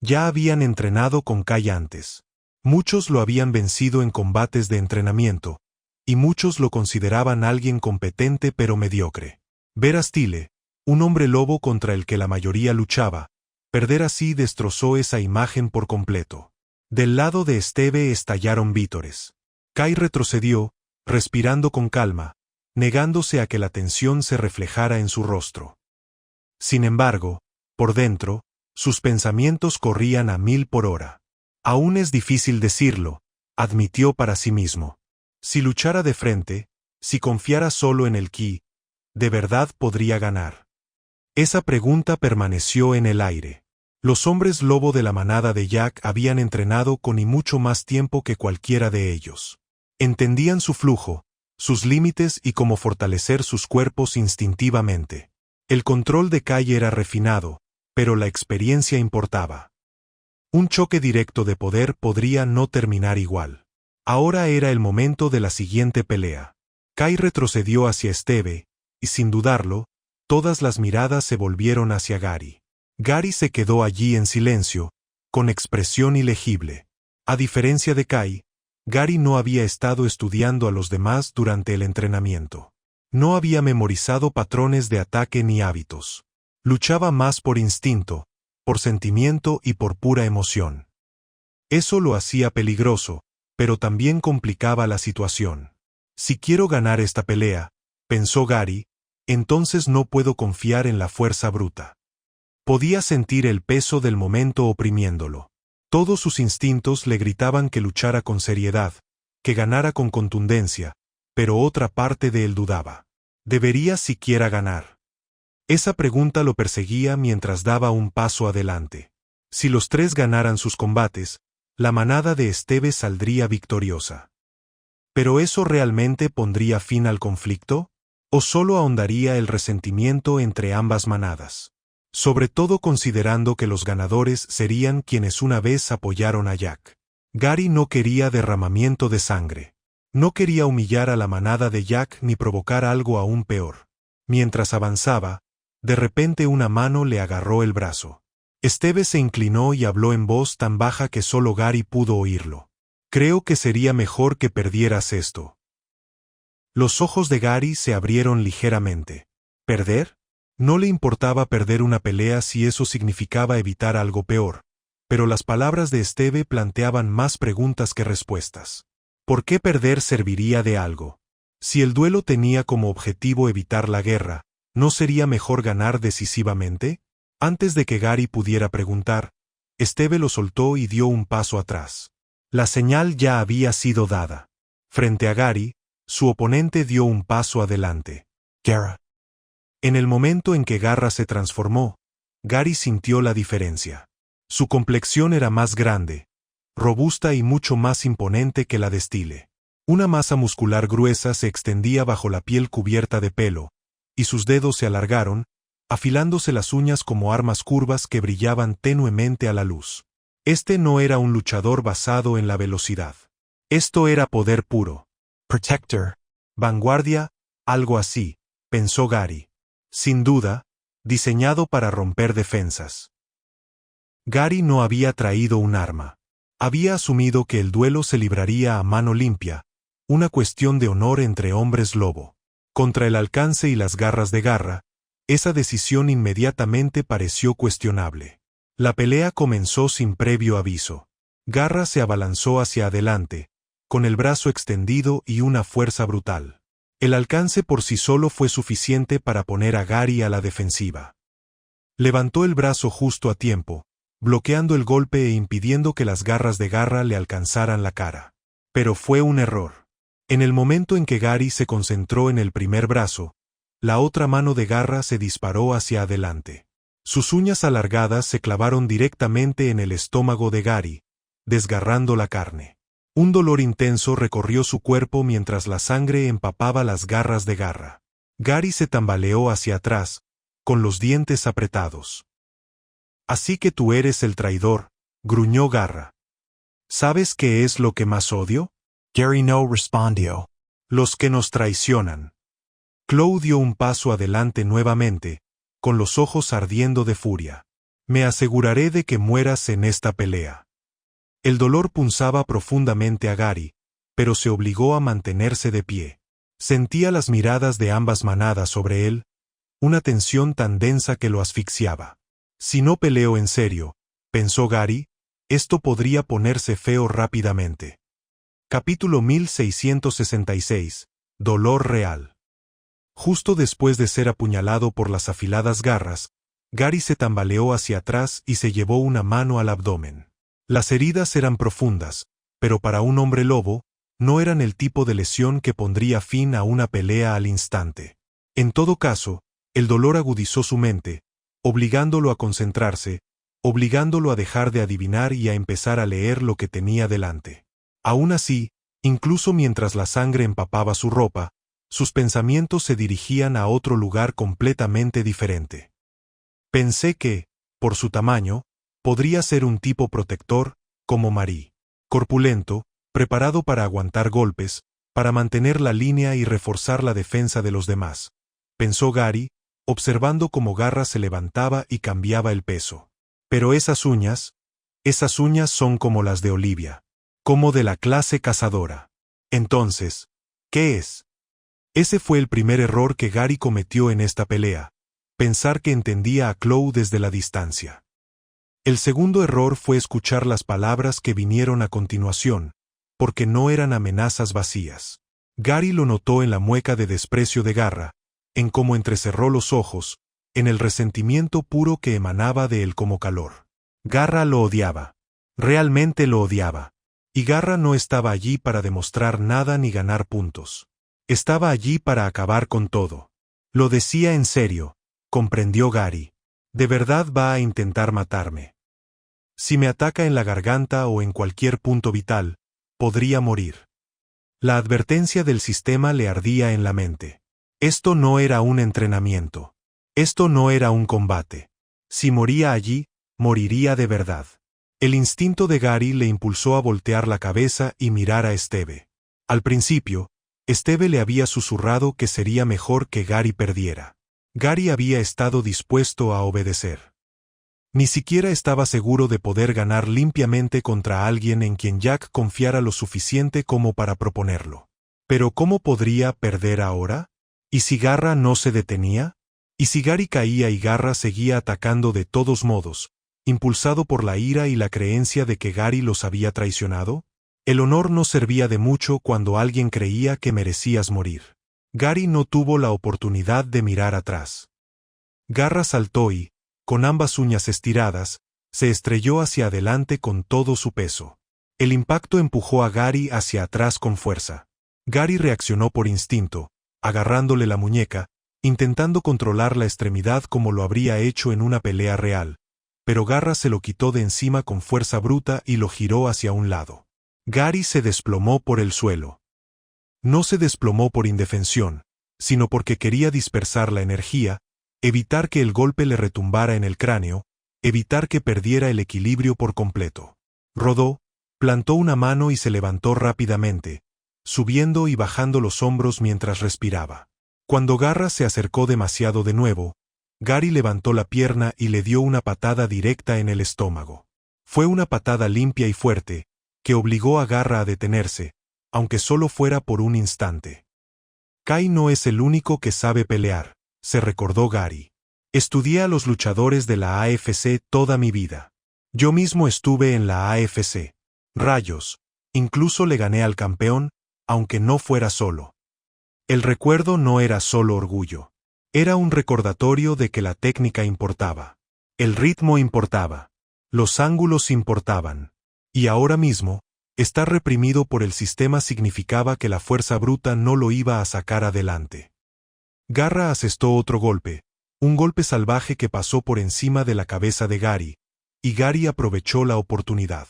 Ya habían entrenado con Kai antes. Muchos lo habían vencido en combates de entrenamiento, y muchos lo consideraban alguien competente pero mediocre. Ver a Stile, un hombre lobo contra el que la mayoría luchaba, perder así destrozó esa imagen por completo. Del lado de Esteve estallaron vítores. Kai retrocedió, respirando con calma, negándose a que la tensión se reflejara en su rostro. Sin embargo, por dentro, sus pensamientos corrían a 1000 por hora. Aún es difícil decirlo, admitió para sí mismo. Si luchara de frente, si confiara solo en el ki, ¿de verdad podría ganar? Esa pregunta permaneció en el aire. Los hombres lobo de la manada de Jack habían entrenado con y mucho más tiempo que cualquiera de ellos. Entendían su flujo, sus límites y cómo fortalecer sus cuerpos instintivamente. El control de Kai era refinado, pero la experiencia importaba. Un choque directo de poder podría no terminar igual. Ahora era el momento de la siguiente pelea. Kai retrocedió hacia Esteve, y sin dudarlo, todas las miradas se volvieron hacia Gary. Gary se quedó allí en silencio, con expresión ilegible. A diferencia de Kai, Gary no había estado estudiando a los demás durante el entrenamiento. No había memorizado patrones de ataque ni hábitos. Luchaba más por instinto, por sentimiento y por pura emoción. Eso lo hacía peligroso, pero también complicaba la situación. Si quiero ganar esta pelea, pensó Gary, entonces no puedo confiar en la fuerza bruta. Podía sentir el peso del momento oprimiéndolo. Todos sus instintos le gritaban que luchara con seriedad, que ganara con contundencia, pero otra parte de él dudaba. ¿Debería siquiera ganar? Esa pregunta lo perseguía mientras daba un paso adelante. Si los tres ganaran sus combates, la manada de Esteve saldría victoriosa. ¿Pero eso realmente pondría fin al conflicto? ¿O solo ahondaría el resentimiento entre ambas manadas? Sobre todo considerando que los ganadores serían quienes una vez apoyaron a Jack. Gary no quería derramamiento de sangre. No quería humillar a la manada de Jack ni provocar algo aún peor. Mientras avanzaba, de repente una mano le agarró el brazo. Esteve se inclinó y habló en voz tan baja que solo Gary pudo oírlo. Creo que sería mejor que perdieras esto. Los ojos de Gary se abrieron ligeramente. ¿Perder? No le importaba perder una pelea si eso significaba evitar algo peor, pero las palabras de Esteve planteaban más preguntas que respuestas. ¿Por qué perder serviría de algo? Si el duelo tenía como objetivo evitar la guerra, ¿no sería mejor ganar decisivamente? Antes de que Gary pudiera preguntar, Esteve lo soltó y dio un paso atrás. La señal ya había sido dada. Frente a Gary, su oponente dio un paso adelante. Garra. En el momento en que Garra se transformó, Gary sintió la diferencia. Su complexión era más grande, robusta y mucho más imponente que la de Stile. Una masa muscular gruesa se extendía bajo la piel cubierta de pelo, y sus dedos se alargaron, afilándose las uñas como armas curvas que brillaban tenuemente a la luz. Este no era un luchador basado en la velocidad. Esto era poder puro. Protector. Vanguardia, algo así, pensó Gary. Sin duda, diseñado para romper defensas. Gary no había traído un arma. Había asumido que el duelo se libraría a mano limpia, una cuestión de honor entre hombres lobo. Contra el alcance y las garras de Garra, esa decisión inmediatamente pareció cuestionable. La pelea comenzó sin previo aviso. Garra se abalanzó hacia adelante, con el brazo extendido y una fuerza brutal. El alcance por sí solo fue suficiente para poner a Gary a la defensiva. Levantó el brazo justo a tiempo, bloqueando el golpe e impidiendo que las garras de Garra le alcanzaran la cara. Pero fue un error. En el momento en que Gary se concentró en el primer brazo, la otra mano de Garra se disparó hacia adelante. Sus uñas alargadas se clavaron directamente en el estómago de Gary, desgarrando la carne. Un dolor intenso recorrió su cuerpo mientras la sangre empapaba las garras de Garra. Gary se tambaleó hacia atrás, con los dientes apretados. «Así que tú eres el traidor», gruñó Garra. «¿Sabes qué es lo que más odio?» Gary no respondió. «Los que nos traicionan». Chloe dio un paso adelante nuevamente, con los ojos ardiendo de furia. «Me aseguraré de que mueras en esta pelea». El dolor punzaba profundamente a Gary, pero se obligó a mantenerse de pie. Sentía las miradas de ambas manadas sobre él, una tensión tan densa que lo asfixiaba. Si no peleo en serio, pensó Gary, esto podría ponerse feo rápidamente. Capítulo 1666. Dolor real. Justo después de ser apuñalado por las afiladas garras, Gary se tambaleó hacia atrás y se llevó una mano al abdomen. Las heridas eran profundas, pero para un hombre lobo, no eran el tipo de lesión que pondría fin a una pelea al instante. En todo caso, el dolor agudizó su mente, obligándolo a concentrarse, obligándolo a dejar de adivinar y a empezar a leer lo que tenía delante. Aún así, Incluso mientras la sangre empapaba su ropa, sus pensamientos se dirigían a otro lugar completamente diferente. Pensé que, por su tamaño, podría ser un tipo protector, como Marie. Corpulento, preparado para aguantar golpes, para mantener la línea y reforzar la defensa de los demás, pensó Gary, observando cómo Garra se levantaba y cambiaba el peso. Pero esas uñas son como las de Olivia, como de la clase cazadora. Entonces, ¿qué es? Ese fue el primer error que Gary cometió en esta pelea, pensar que entendía a Chloe desde la distancia. El segundo error fue escuchar las palabras que vinieron a continuación, porque no eran amenazas vacías. Gary lo notó en la mueca de desprecio de Garra, en cómo entrecerró los ojos, en el resentimiento puro que emanaba de él como calor. Garra lo odiaba. Realmente lo odiaba. Y Garra no estaba allí para demostrar nada ni ganar puntos. Estaba allí para acabar con todo. Lo decía en serio, comprendió Gary. De verdad va a intentar matarme. Si me ataca en la garganta o en cualquier punto vital, podría morir. La advertencia del sistema le ardía en la mente. Esto no era un entrenamiento. Esto no era un combate. Si moría allí, moriría de verdad. El instinto de Gary le impulsó a voltear la cabeza y mirar a Steve. Al principio, Steve le había susurrado que sería mejor que Gary perdiera. Gary había estado dispuesto a obedecer. Ni siquiera estaba seguro de poder ganar limpiamente contra alguien en quien Jack confiara lo suficiente como para proponerlo. Pero ¿cómo podría perder ahora? ¿Y si Garra no se detenía? ¿Y si Gary caía y Garra seguía atacando de todos modos, impulsado por la ira y la creencia de que Gary los había traicionado? El honor no servía de mucho cuando alguien creía que merecías morir. Gary no tuvo la oportunidad de mirar atrás. Garra saltó y, con ambas uñas estiradas, se estrelló hacia adelante con todo su peso. El impacto empujó a Gary hacia atrás con fuerza. Gary reaccionó por instinto, agarrándole la muñeca, intentando controlar la extremidad como lo habría hecho en una pelea real, pero Garra se lo quitó de encima con fuerza bruta y lo giró hacia un lado. Gary se desplomó por el suelo. No se desplomó por indefensión, sino porque quería dispersar la energía, evitar que el golpe le retumbara en el cráneo, evitar que perdiera el equilibrio por completo. Rodó, plantó una mano y se levantó rápidamente, subiendo y bajando los hombros mientras respiraba. Cuando Garra se acercó demasiado de nuevo, Gary levantó la pierna y le dio una patada directa en el estómago. Fue una patada limpia y fuerte, que obligó a Garra a detenerse, aunque solo fuera por un instante. Kai no es el único que sabe pelear, se recordó Gary. Estudié a los luchadores de la AFC toda mi vida. Yo mismo estuve en la AFC. Rayos, incluso le gané al campeón, aunque no fuera solo. El recuerdo no era solo orgullo. Era un recordatorio de que la técnica importaba. El ritmo importaba. Los ángulos importaban. Y ahora mismo, estar reprimido por el sistema significaba que la fuerza bruta no lo iba a sacar adelante. Garra asestó otro golpe, un golpe salvaje que pasó por encima de la cabeza de Gary, y Gary aprovechó la oportunidad.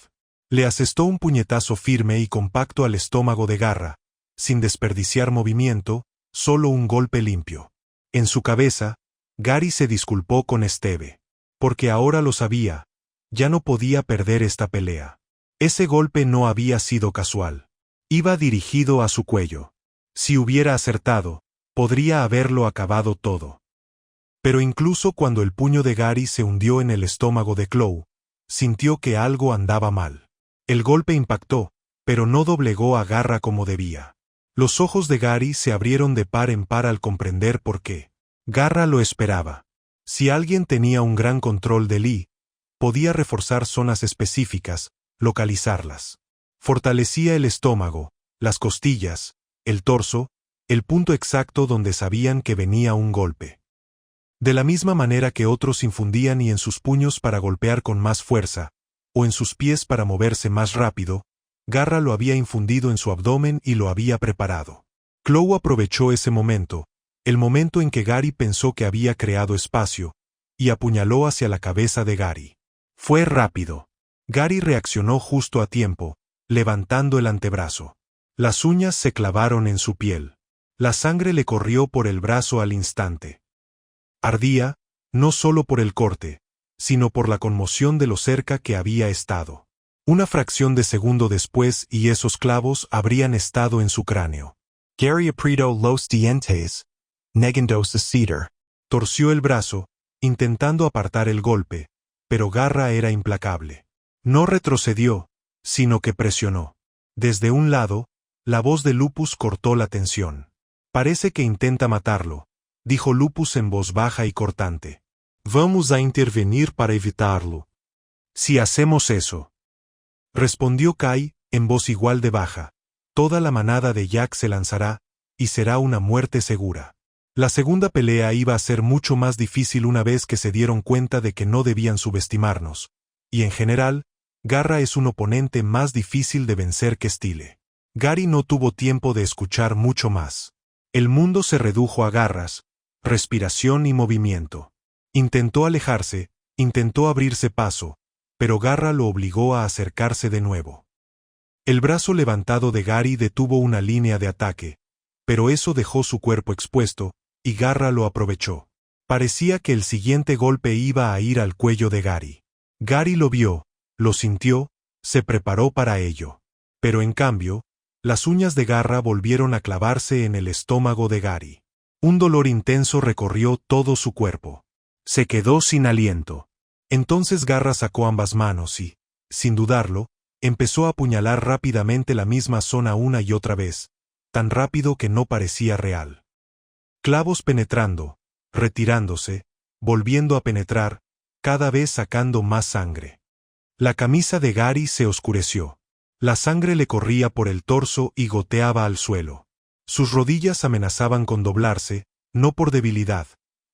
Le asestó un puñetazo firme y compacto al estómago de Garra, sin desperdiciar movimiento, solo un golpe limpio. En su cabeza, Gary se disculpó con Steve. Porque ahora lo sabía, ya no podía perder esta pelea. Ese golpe no había sido casual. Iba dirigido a su cuello. Si hubiera acertado, podría haberlo acabado todo. Pero incluso cuando el puño de Gary se hundió en el estómago de Chloe, sintió que algo andaba mal. El golpe impactó, pero no doblegó a Garra como debía. Los ojos de Gary se abrieron de par en par al comprender por qué. Garra lo esperaba. Si alguien tenía un gran control de Lee, podía reforzar zonas específicas, localizarlas. Fortalecía el estómago, las costillas, el torso, el punto exacto donde sabían que venía un golpe. De la misma manera que otros infundían y en sus puños para golpear con más fuerza, o en sus pies para moverse más rápido, Garra lo había infundido en su abdomen y lo había preparado. Chloe aprovechó ese momento, el momento en que Gary pensó que había creado espacio, y apuñaló hacia la cabeza de Gary. Fue rápido. Gary reaccionó justo a tiempo, levantando el antebrazo. Las uñas se clavaron en su piel. La sangre le corrió por el brazo al instante. Ardía, no solo por el corte, sino por la conmoción de lo cerca que había estado. Una fracción de segundo después y esos clavos habrían estado en su cráneo. Gary apretó los dientes, negando su cedar. Torció el brazo, intentando apartar el golpe, pero Garra era implacable. No retrocedió, sino que presionó. Desde un lado, la voz de Lupus cortó la tensión. Parece que intenta matarlo, dijo Lupus en voz baja y cortante. Vamos a intervenir para evitarlo. Si hacemos eso, respondió Kai, en voz igual de baja, toda la manada de Jack se lanzará, y será una muerte segura. La segunda pelea iba a ser mucho más difícil una vez que se dieron cuenta de que no debían subestimarnos, y en general, Garra es un oponente más difícil de vencer que Stile. Gary no tuvo tiempo de escuchar mucho más. El mundo se redujo a garras, respiración y movimiento. Intentó alejarse, intentó abrirse paso, pero Garra lo obligó a acercarse de nuevo. El brazo levantado de Gary detuvo una línea de ataque, pero eso dejó su cuerpo expuesto, y Garra lo aprovechó. Parecía que el siguiente golpe iba a ir al cuello de Gary. Gary lo vio, lo sintió, se preparó para ello. Pero en cambio, las uñas de Garra volvieron a clavarse en el estómago de Gary. Un dolor intenso recorrió todo su cuerpo. Se quedó sin aliento. Entonces Garra sacó ambas manos y, sin dudarlo, empezó a apuñalar rápidamente la misma zona una y otra vez, tan rápido que no parecía real. Clavos penetrando, retirándose, volviendo a penetrar, cada vez sacando más sangre. La camisa de Gary se oscureció. La sangre le corría por el torso y goteaba al suelo. Sus rodillas amenazaban con doblarse, no por debilidad,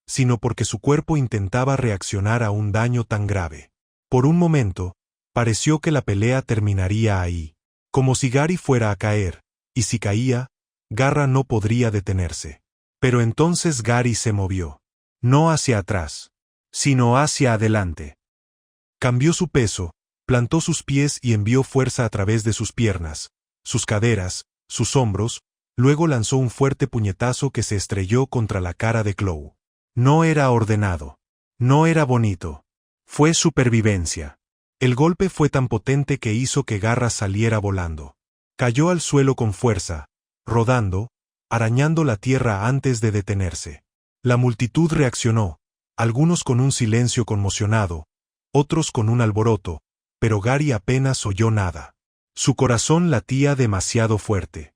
sino porque su cuerpo intentaba reaccionar a un daño tan grave. Por un momento, pareció que la pelea terminaría ahí, como si Gary fuera a caer, y si caía, Garra no podría detenerse. Pero entonces Gary se movió. No hacia atrás, sino hacia adelante. Cambió su peso, plantó sus pies y envió fuerza a través de sus piernas, sus caderas, sus hombros, luego lanzó un fuerte puñetazo que se estrelló contra la cara de Chloe. No era ordenado. No era bonito. Fue supervivencia. El golpe fue tan potente que hizo que Garra saliera volando. Cayó al suelo con fuerza, rodando, arañando la tierra antes de detenerse. La multitud reaccionó, algunos con un silencio conmocionado, otros con un alboroto, pero Gary apenas oyó nada. Su corazón latía demasiado fuerte.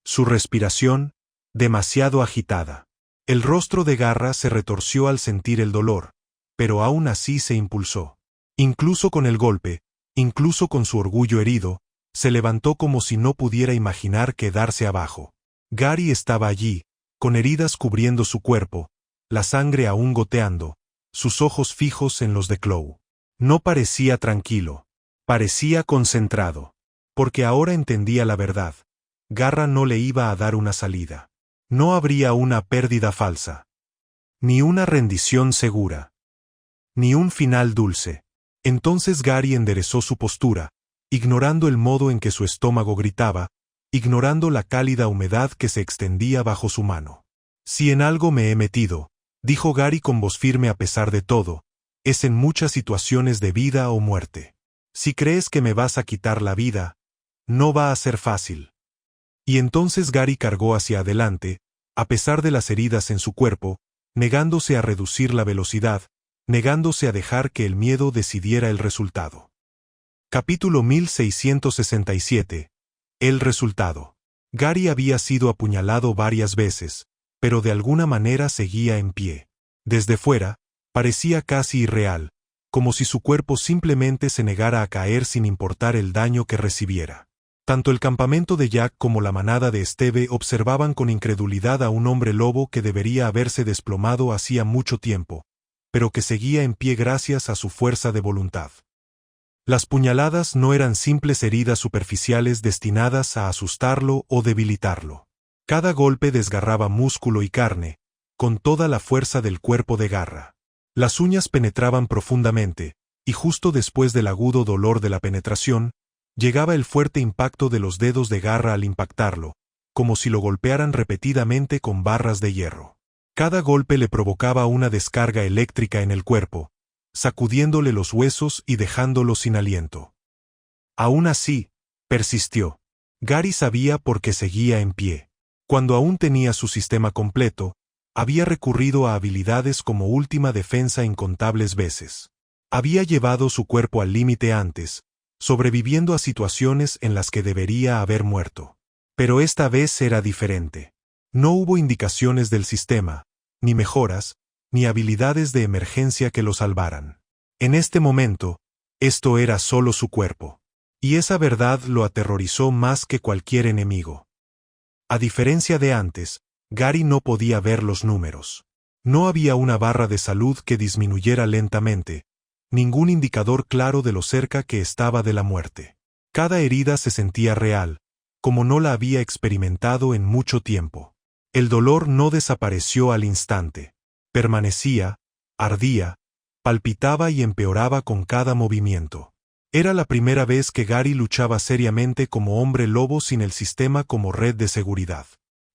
Su respiración, demasiado agitada. El rostro de Garra se retorció al sentir el dolor, pero aún así se impulsó. Incluso con el golpe, incluso con su orgullo herido, se levantó como si no pudiera imaginar quedarse abajo. Gary estaba allí, con heridas cubriendo su cuerpo, la sangre aún goteando, sus ojos fijos en los de Chloe. No parecía tranquilo, parecía concentrado, porque ahora entendía la verdad. Garra no le iba a dar una salida. No habría una pérdida falsa, ni una rendición segura, ni un final dulce. Entonces Gary enderezó su postura, ignorando el modo en que su estómago gritaba, ignorando la cálida humedad que se extendía bajo su mano. Si en algo me he metido, dijo Gary con voz firme a pesar de todo, es en muchas situaciones de vida o muerte. Si crees que me vas a quitar la vida, no va a ser fácil. Y entonces Gary cargó hacia adelante, a pesar de las heridas en su cuerpo, negándose a reducir la velocidad, negándose a dejar que el miedo decidiera el resultado. Capítulo 1667. El resultado. Gary había sido apuñalado varias veces, pero de alguna manera seguía en pie. Desde fuera, parecía casi irreal, como si su cuerpo simplemente se negara a caer sin importar el daño que recibiera. Tanto el campamento de Jack como la manada de Steve observaban con incredulidad a un hombre lobo que debería haberse desplomado hacía mucho tiempo, pero que seguía en pie gracias a su fuerza de voluntad. Las puñaladas no eran simples heridas superficiales destinadas a asustarlo o debilitarlo. Cada golpe desgarraba músculo y carne, con toda la fuerza del cuerpo de Garra. Las uñas penetraban profundamente, y justo después del agudo dolor de la penetración, Llegaba el fuerte impacto de los dedos de Garra al impactarlo, como si lo golpearan repetidamente con barras de hierro. Cada golpe le provocaba una descarga eléctrica en el cuerpo, sacudiéndole los huesos y dejándolo sin aliento. Aún así, persistió. Gary sabía por qué seguía en pie. Cuando aún tenía su sistema completo, había recurrido a habilidades como última defensa incontables veces. Había llevado su cuerpo al límite antes, sobreviviendo a situaciones en las que debería haber muerto. Pero esta vez era diferente. No hubo indicaciones del sistema, ni mejoras, ni habilidades de emergencia que lo salvaran. En este momento, esto era solo su cuerpo. Y esa verdad lo aterrorizó más que cualquier enemigo. A diferencia de antes, Gary no podía ver los números. No había una barra de salud que disminuyera lentamente, ningún indicador claro de lo cerca que estaba de la muerte. Cada herida se sentía real, como no la había experimentado en mucho tiempo. El dolor no desapareció al instante. Permanecía, ardía, palpitaba y empeoraba con cada movimiento. Era la primera vez que Gary luchaba seriamente como hombre lobo sin el sistema como red de seguridad.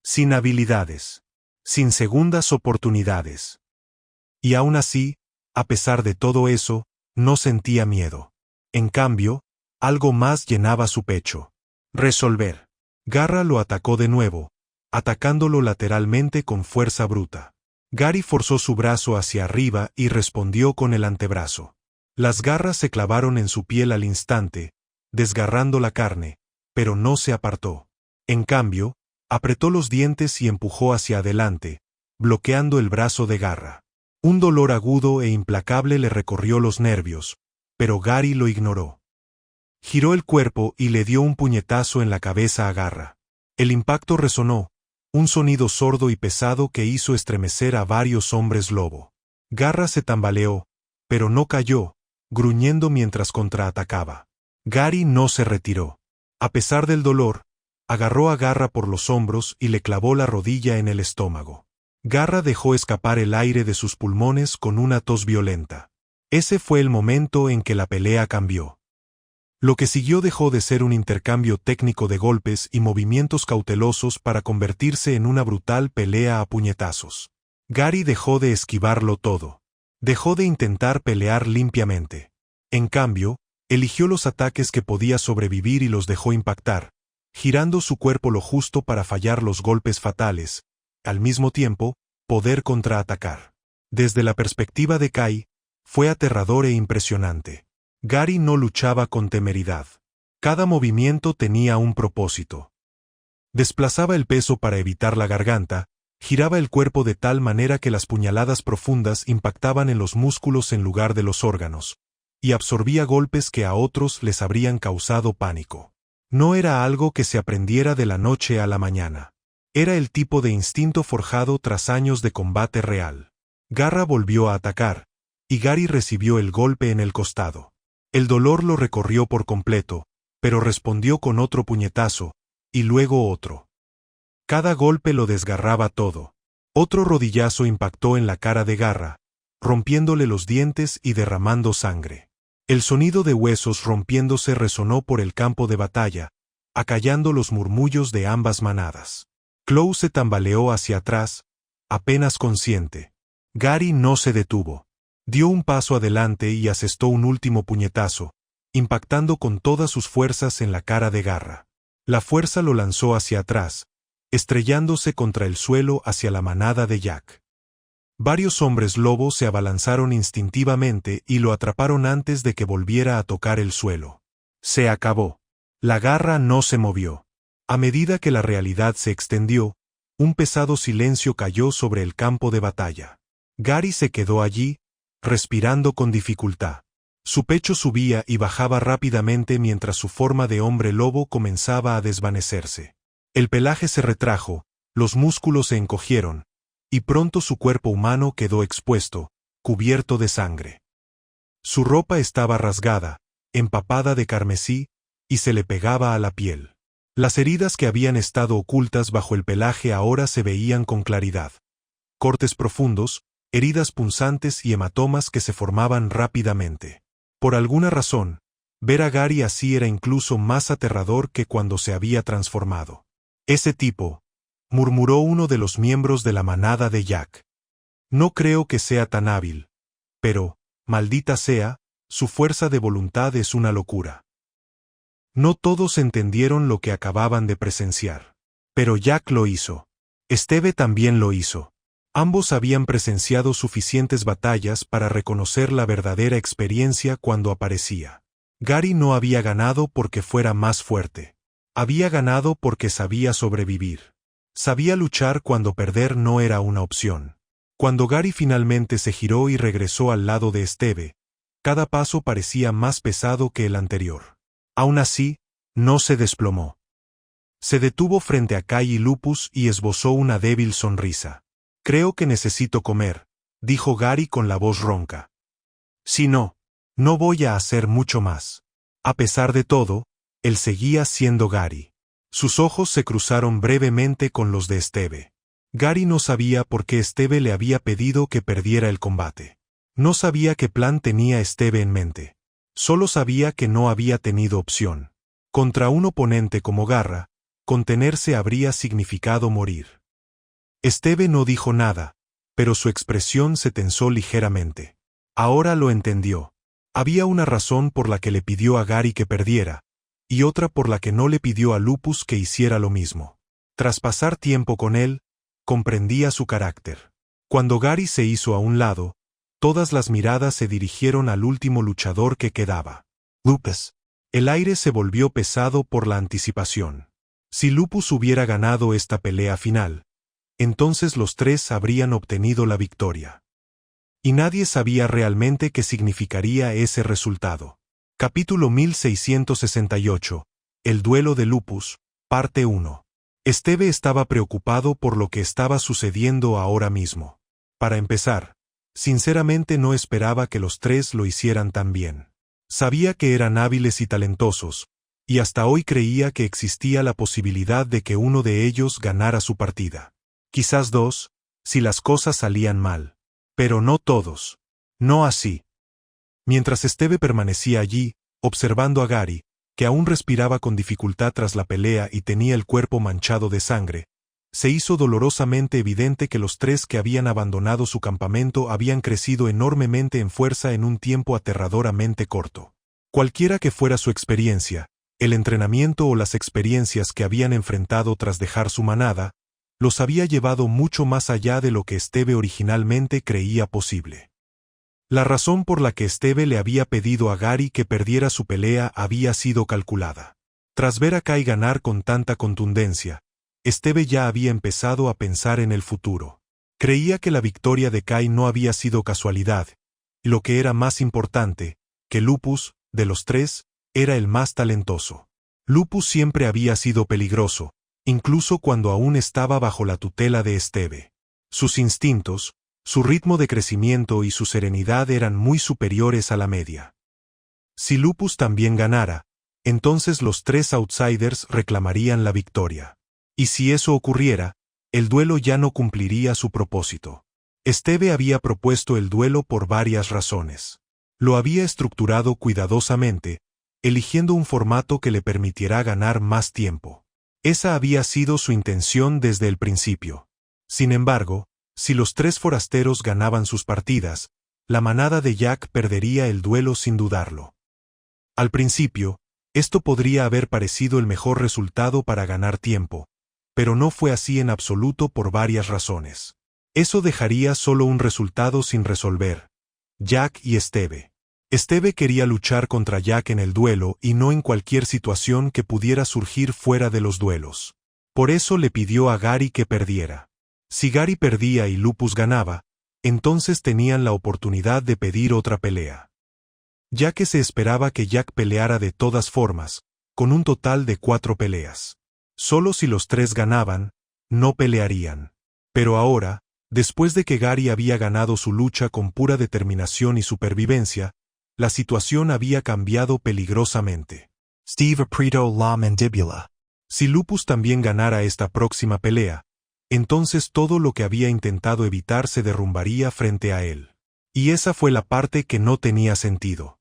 Sin habilidades. Sin segundas oportunidades. Y aún así, a pesar de todo eso, no sentía miedo. En cambio, algo más llenaba su pecho. Resolver. Garra lo atacó de nuevo, atacándolo lateralmente con fuerza bruta. Gary forzó su brazo hacia arriba y respondió con el antebrazo. Las garras se clavaron en su piel al instante, desgarrando la carne, pero no se apartó. En cambio, apretó los dientes y empujó hacia adelante, bloqueando el brazo de Garra. Un dolor agudo e implacable le recorrió los nervios, pero Gary lo ignoró. Giró el cuerpo y le dio un puñetazo en la cabeza a Garra. El impacto resonó, un sonido sordo y pesado que hizo estremecer a varios hombres lobo. Garra se tambaleó, pero no cayó, gruñendo mientras contraatacaba. Gary no se retiró. A pesar del dolor, agarró a Garra por los hombros y le clavó la rodilla en el estómago. Garra dejó escapar el aire de sus pulmones con una tos violenta. Ese fue el momento en que la pelea cambió. Lo que siguió dejó de ser un intercambio técnico de golpes y movimientos cautelosos para convertirse en una brutal pelea a puñetazos. Gary dejó de esquivarlo todo. Dejó de intentar pelear limpiamente. En cambio, eligió los ataques que podía sobrevivir y los dejó impactar, girando su cuerpo lo justo para fallar los golpes fatales, al mismo tiempo, poder contraatacar. Desde la perspectiva de Kai, fue aterrador e impresionante. Gary no luchaba con temeridad. Cada movimiento tenía un propósito. Desplazaba el peso para evitar la garganta, giraba el cuerpo de tal manera que las puñaladas profundas impactaban en los músculos en lugar de los órganos, y absorbía golpes que a otros les habrían causado pánico. No era algo que se aprendiera de la noche a la mañana. Era el tipo de instinto forjado tras años de combate real. Garra volvió a atacar, y Gary recibió el golpe en el costado. El dolor lo recorrió por completo, pero respondió con otro puñetazo, y luego otro. Cada golpe lo desgarraba todo. Otro rodillazo impactó en la cara de Garra, rompiéndole los dientes y derramando sangre. El sonido de huesos rompiéndose resonó por el campo de batalla, acallando los murmullos de ambas manadas. Chloe se tambaleó hacia atrás, apenas consciente. Gary no se detuvo. Dio un paso adelante y asestó un último puñetazo, impactando con todas sus fuerzas en la cara de Garra. La fuerza lo lanzó hacia atrás, estrellándose contra el suelo hacia la manada de Jack. Varios hombres lobo se abalanzaron instintivamente y lo atraparon antes de que volviera a tocar el suelo. Se acabó. La Garra no se movió. A medida que la realidad se extendió, un pesado silencio cayó sobre el campo de batalla. Gary se quedó allí, respirando con dificultad. Su pecho subía y bajaba rápidamente mientras su forma de hombre lobo comenzaba a desvanecerse. El pelaje se retrajo, los músculos se encogieron, y pronto su cuerpo humano quedó expuesto, cubierto de sangre. Su ropa estaba rasgada, empapada de carmesí, y se le pegaba a la piel. Las heridas que habían estado ocultas bajo el pelaje ahora se veían con claridad. Cortes profundos, heridas punzantes y hematomas que se formaban rápidamente. Por alguna razón, Ver a Gary así era incluso más aterrador que cuando se había transformado. Ese tipo, murmuró uno de los miembros de la manada de Jack. No creo que sea tan hábil. Pero, maldita sea, su fuerza de voluntad es una locura. No todos entendieron lo que acababan de presenciar. Pero Jack lo hizo. Esteve también lo hizo. Ambos habían presenciado suficientes batallas para reconocer la verdadera experiencia cuando aparecía. Gary no había ganado porque fuera más fuerte. Había ganado porque sabía sobrevivir. Sabía luchar cuando perder no era una opción. Cuando Gary finalmente se giró y regresó al lado de Esteve, cada paso parecía más pesado que el anterior. Aún así, no se desplomó. Se detuvo frente a Kai y Lupus y esbozó una débil sonrisa. Creo que necesito comer, dijo Gary con la voz ronca. Si no, no voy a hacer mucho más. A pesar de todo, él seguía siendo Gary. Sus ojos se cruzaron brevemente con los de Esteve. Gary no sabía por qué Esteve le había pedido que perdiera el combate. No sabía qué plan tenía Esteve en mente. Solo sabía que no había tenido opción. Contra un oponente como Garra, contenerse habría significado morir. Esteve no dijo nada, pero su expresión se tensó ligeramente. Ahora lo entendió. Había una razón por la que le pidió a Gary que perdiera, y otra por la que no le pidió a Lupus que hiciera lo mismo. Tras pasar tiempo con él, comprendía su carácter. Cuando Gary se hizo a un lado, todas las miradas se dirigieron al último luchador que quedaba. Lupus. El aire se volvió pesado por la anticipación. Si Lupus hubiera ganado esta pelea final, entonces los tres habrían obtenido la victoria. Y nadie sabía realmente qué significaría ese resultado. Capítulo 1668. El duelo de Lupus, parte 1. Esteve estaba preocupado por lo que estaba sucediendo ahora mismo. Para empezar, sinceramente no esperaba que los tres lo hicieran tan bien. Sabía que eran hábiles y talentosos, y hasta hoy creía que existía la posibilidad de que uno de ellos ganara su partida. Quizás dos, si las cosas salían mal. Pero no todos. No así. Mientras Esteve permanecía allí, observando a Gary, que aún respiraba con dificultad tras la pelea y tenía el cuerpo manchado de sangre, se hizo dolorosamente evidente que los tres que habían abandonado su campamento habían crecido enormemente en fuerza en un tiempo aterradoramente corto. Cualquiera que fuera su experiencia, el entrenamiento o las experiencias que habían enfrentado tras dejar su manada, los había llevado mucho más allá de lo que Esteve originalmente creía posible. La razón por la que Esteve le había pedido a Gary que perdiera su pelea había sido calculada. Tras ver a Kai ganar con tanta contundencia, Esteve ya había empezado a pensar en el futuro. Creía que la victoria de Kai no había sido casualidad, y lo que era más importante, que Lupus, de los tres, era el más talentoso. Lupus siempre había sido peligroso, incluso cuando aún estaba bajo la tutela de Esteve. Sus instintos, su ritmo de crecimiento y su serenidad eran muy superiores a la media. Si Lupus también ganara, entonces los tres outsiders reclamarían la victoria. Y si eso ocurriera, el duelo ya no cumpliría su propósito. Esteve había propuesto el duelo por varias razones. Lo había estructurado cuidadosamente, eligiendo un formato que le permitiera ganar más tiempo. Esa había sido su intención desde el principio. Sin embargo, si los tres forasteros ganaban sus partidas, la manada de Jack perdería el duelo sin dudarlo. Al principio, esto podría haber parecido el mejor resultado para ganar tiempo, pero no fue así en absoluto por varias razones. Eso dejaría solo un resultado sin resolver: Jack y Esteve. Esteve quería luchar contra Jack en el duelo y no en cualquier situación que pudiera surgir fuera de los duelos. Por eso le pidió a Gary que perdiera. Si Gary perdía y Lupus ganaba, entonces tenían la oportunidad de pedir otra pelea. Ya que se esperaba que Jack peleara de todas formas, con un total de 4 peleas. Solo si los tres ganaban, no pelearían. Pero ahora, después de que Gary había ganado su lucha con pura determinación y supervivencia, la situación había cambiado peligrosamente. Steve apretó la mandíbula. Si Lupus también ganara esta próxima pelea, entonces todo lo que había intentado evitar se derrumbaría frente a él. Y esa fue la parte que no tenía sentido.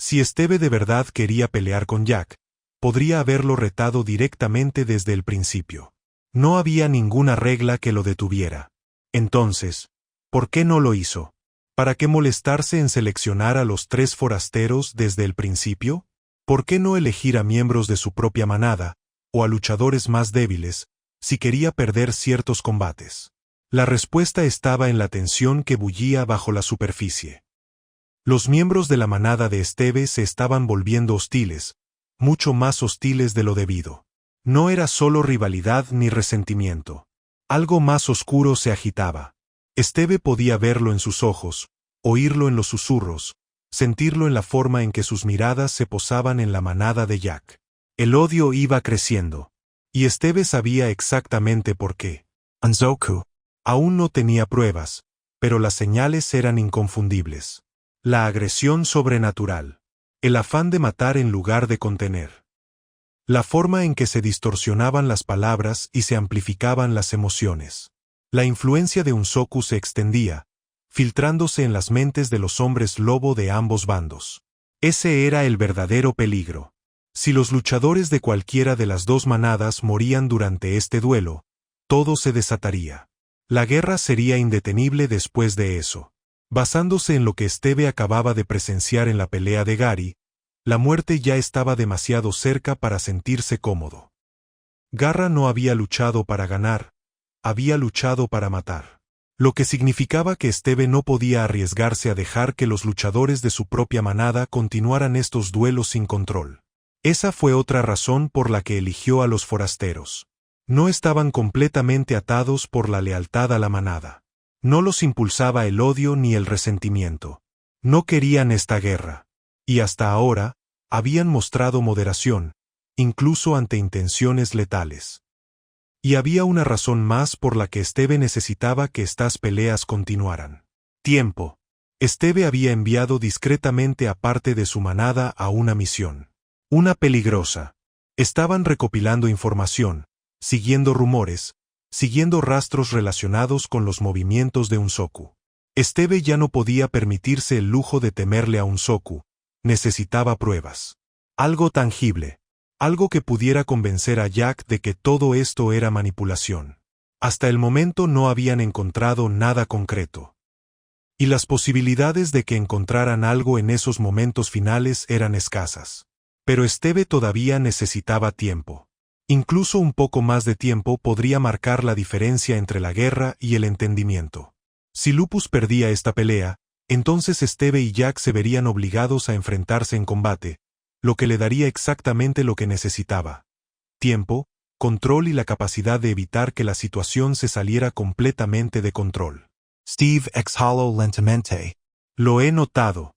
Si Esteve de verdad quería pelear con Jack, podría haberlo retado directamente desde el principio. No había ninguna regla que lo detuviera. Entonces, ¿por qué no lo hizo? ¿Para qué molestarse en seleccionar a los 3 forasteros desde el principio? ¿Por qué no elegir a miembros de su propia manada, o a luchadores más débiles, si quería perder ciertos combates? La respuesta estaba en la tensión que bullía bajo la superficie. Los miembros de la manada de Esteve se estaban volviendo hostiles, mucho más hostiles de lo debido. No era solo rivalidad ni resentimiento. Algo más oscuro se agitaba. Esteve podía verlo en sus ojos, oírlo en los susurros, sentirlo en la forma en que sus miradas se posaban en la manada de Jack. El odio iba creciendo. Y Esteve sabía exactamente por qué. Anzoku. Aún no tenía pruebas, pero las señales eran inconfundibles. La agresión sobrenatural. El afán de matar en lugar de contener. La forma en que se distorsionaban las palabras y se amplificaban las emociones. La influencia de Unsoku se extendía, filtrándose en las mentes de los hombres lobo de ambos bandos. Ese era el verdadero peligro. Si los luchadores de cualquiera de las 2 manadas morían durante este duelo, todo se desataría. La guerra sería indetenible después de eso. Basándose en lo que Esteve acababa de presenciar en la pelea de Gary, la muerte ya estaba demasiado cerca para sentirse cómodo. Garra no había luchado para ganar, había luchado para matar. Lo que significaba que Esteve no podía arriesgarse a dejar que los luchadores de su propia manada continuaran estos duelos sin control. Esa fue otra razón por la que eligió a los forasteros. No estaban completamente atados por la lealtad a la manada. No los impulsaba el odio ni el resentimiento. No querían esta guerra. Y hasta ahora, habían mostrado moderación, incluso ante intenciones letales. Y había una razón más por la que Esteve necesitaba que estas peleas continuaran. Tiempo. Esteve había enviado discretamente a parte de su manada a una misión. Una peligrosa. Estaban recopilando información, siguiendo rumores, siguiendo rastros relacionados con los movimientos de Unsoku. Esteve ya no podía permitirse el lujo de temerle a Unsoku, necesitaba pruebas. Algo tangible. Algo que pudiera convencer a Jack de que todo esto era manipulación. Hasta el momento no habían encontrado nada concreto. Y las posibilidades de que encontraran algo en esos momentos finales eran escasas. Pero Esteve todavía necesitaba tiempo. Incluso un poco más de tiempo podría marcar la diferencia entre la guerra y el entendimiento. Si Lupus perdía esta pelea, entonces Esteve y Jack se verían obligados a enfrentarse en combate, lo que le daría exactamente lo que necesitaba: tiempo, control y la capacidad de evitar que la situación se saliera completamente de control. Steve exhaló lentamente. Lo he notado.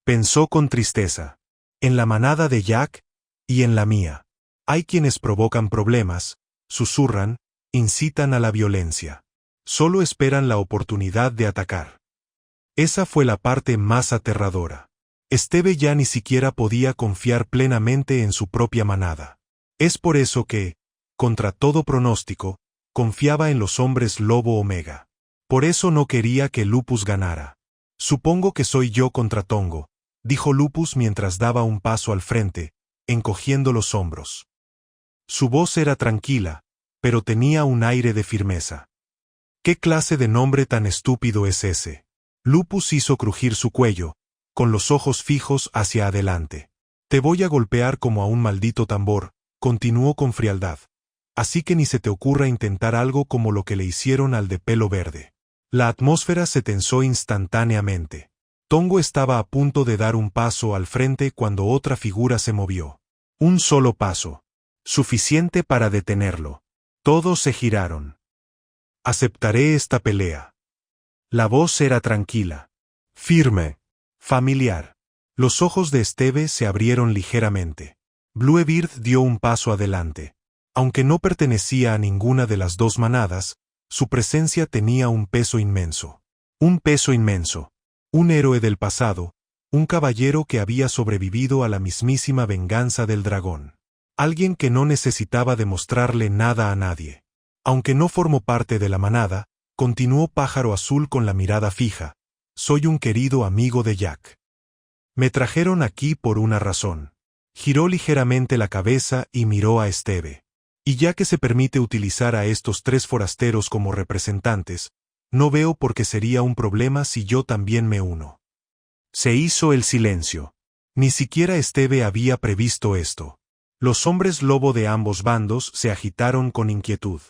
Pensó con tristeza. En la manada de Jack, y en la mía. Hay quienes provocan problemas, susurran, incitan a la violencia. Solo esperan la oportunidad de atacar. Esa fue la parte más aterradora. Esteve ya ni siquiera podía confiar plenamente en su propia manada. Es por eso que, contra todo pronóstico, confiaba en los hombres lobo omega. Por eso no quería que Lupus ganara. Supongo que soy yo contra Tongo, dijo Lupus mientras daba un paso al frente, encogiendo los hombros. Su voz era tranquila, pero tenía un aire de firmeza. ¿Qué clase de nombre tan estúpido es ese? Lupus hizo crujir su cuello, con los ojos fijos hacia adelante. Te voy a golpear como a un maldito tambor, continuó con frialdad. Así que ni se te ocurra intentar algo como lo que le hicieron al de pelo verde. La atmósfera se tensó instantáneamente. Tongo estaba a punto de dar un paso al frente cuando otra figura se movió. Un solo paso. Suficiente para detenerlo. Todos se giraron. Aceptaré esta pelea. La voz era tranquila, firme, familiar. Los ojos de Esteve se abrieron ligeramente. Bluebeard dio un paso adelante. Aunque no pertenecía a ninguna de las 2 manadas, su presencia tenía un peso inmenso. Un peso inmenso. Un héroe del pasado, un caballero que había sobrevivido a la mismísima venganza del dragón. Alguien que no necesitaba demostrarle nada a nadie. Aunque no formó parte de la manada, continuó Pájaro Azul con la mirada fija. Soy un querido amigo de Jack. Me trajeron aquí por una razón. Giró ligeramente la cabeza y miró a Esteve. Y ya que se permite utilizar a estos 3 forasteros como representantes, no veo por qué sería un problema si yo también me uno. Se hizo el silencio. Ni siquiera Esteve había previsto esto. Los hombres lobo de ambos bandos se agitaron con inquietud.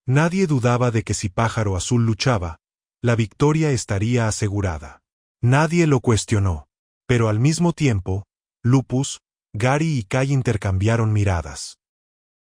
Nadie dudaba de que si Pájaro Azul luchaba, la victoria estaría asegurada. Nadie lo cuestionó. Pero al mismo tiempo, Lupus, Gary y Kai intercambiaron miradas.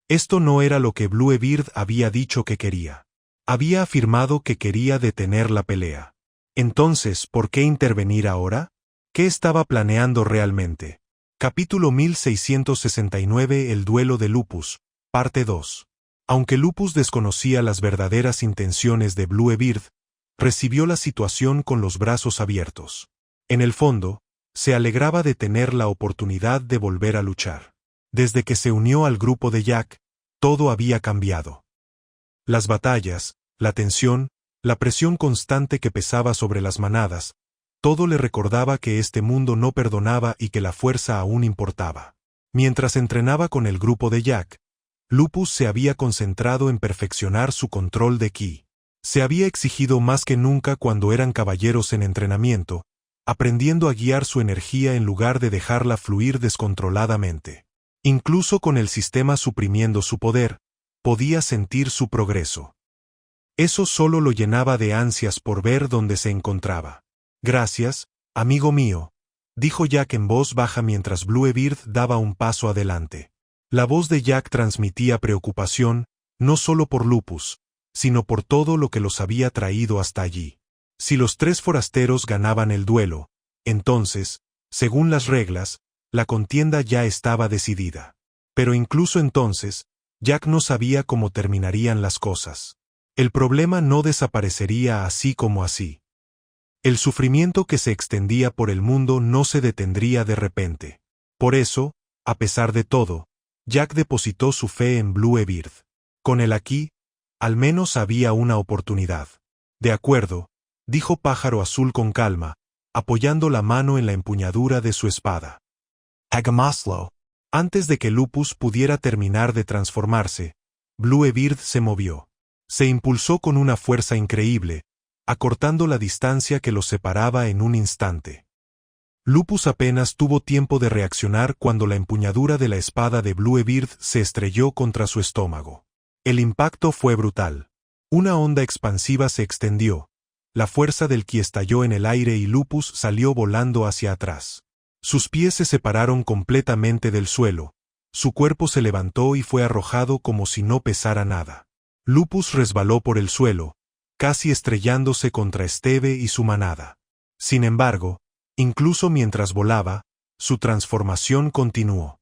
Esto no era lo que Bluebeard había dicho que quería. Había afirmado que quería detener la pelea. Entonces, ¿por qué intervenir ahora? ¿Qué estaba planeando realmente? Capítulo 1669 El duelo de Lupus, parte 2. Aunque Lupus desconocía las verdaderas intenciones de Bluebeard, recibió la situación con los brazos abiertos. En el fondo, se alegraba de tener la oportunidad de volver a luchar. Desde que se unió al grupo de Jack, todo había cambiado. Las batallas, la tensión, la presión constante que pesaba sobre las manadas, todo le recordaba que este mundo no perdonaba y que la fuerza aún importaba. Mientras entrenaba con el grupo de Jack, Lupus se había concentrado en perfeccionar su control de ki. Se había exigido más que nunca cuando eran caballeros en entrenamiento, aprendiendo a guiar su energía en lugar de dejarla fluir descontroladamente. Incluso con el sistema suprimiendo su poder, podía sentir su progreso. Eso solo lo llenaba de ansias por ver dónde se encontraba. Gracias, amigo mío, dijo Jack en voz baja mientras Bluebeard daba un paso adelante. La voz de Jack transmitía preocupación, no solo por Lupus, sino por todo lo que los había traído hasta allí. Si los 3 forasteros ganaban el duelo, entonces, según las reglas, la contienda ya estaba decidida. Pero incluso entonces, Jack no sabía cómo terminarían las cosas. El problema no desaparecería así como así. El sufrimiento que se extendía por el mundo no se detendría de repente. Por eso, a pesar de todo, Jack depositó su fe en Bluebeard. Con él aquí, al menos había una oportunidad. De acuerdo, dijo Pájaro Azul con calma, apoyando la mano en la empuñadura de su espada. Agamotto. Antes de que Lupus pudiera terminar de transformarse, Bluebeard se movió. Se impulsó con una fuerza increíble, acortando la distancia que los separaba en un instante. Lupus apenas tuvo tiempo de reaccionar cuando la empuñadura de la espada de Bluebeard se estrelló contra su estómago. El impacto fue brutal. Una onda expansiva se extendió. La fuerza del ki estalló en el aire y Lupus salió volando hacia atrás. Sus pies se separaron completamente del suelo. Su cuerpo se levantó y fue arrojado como si no pesara nada. Lupus resbaló por el suelo, casi estrellándose contra Esteve y su manada. Sin embargo, incluso mientras volaba, su transformación continuó.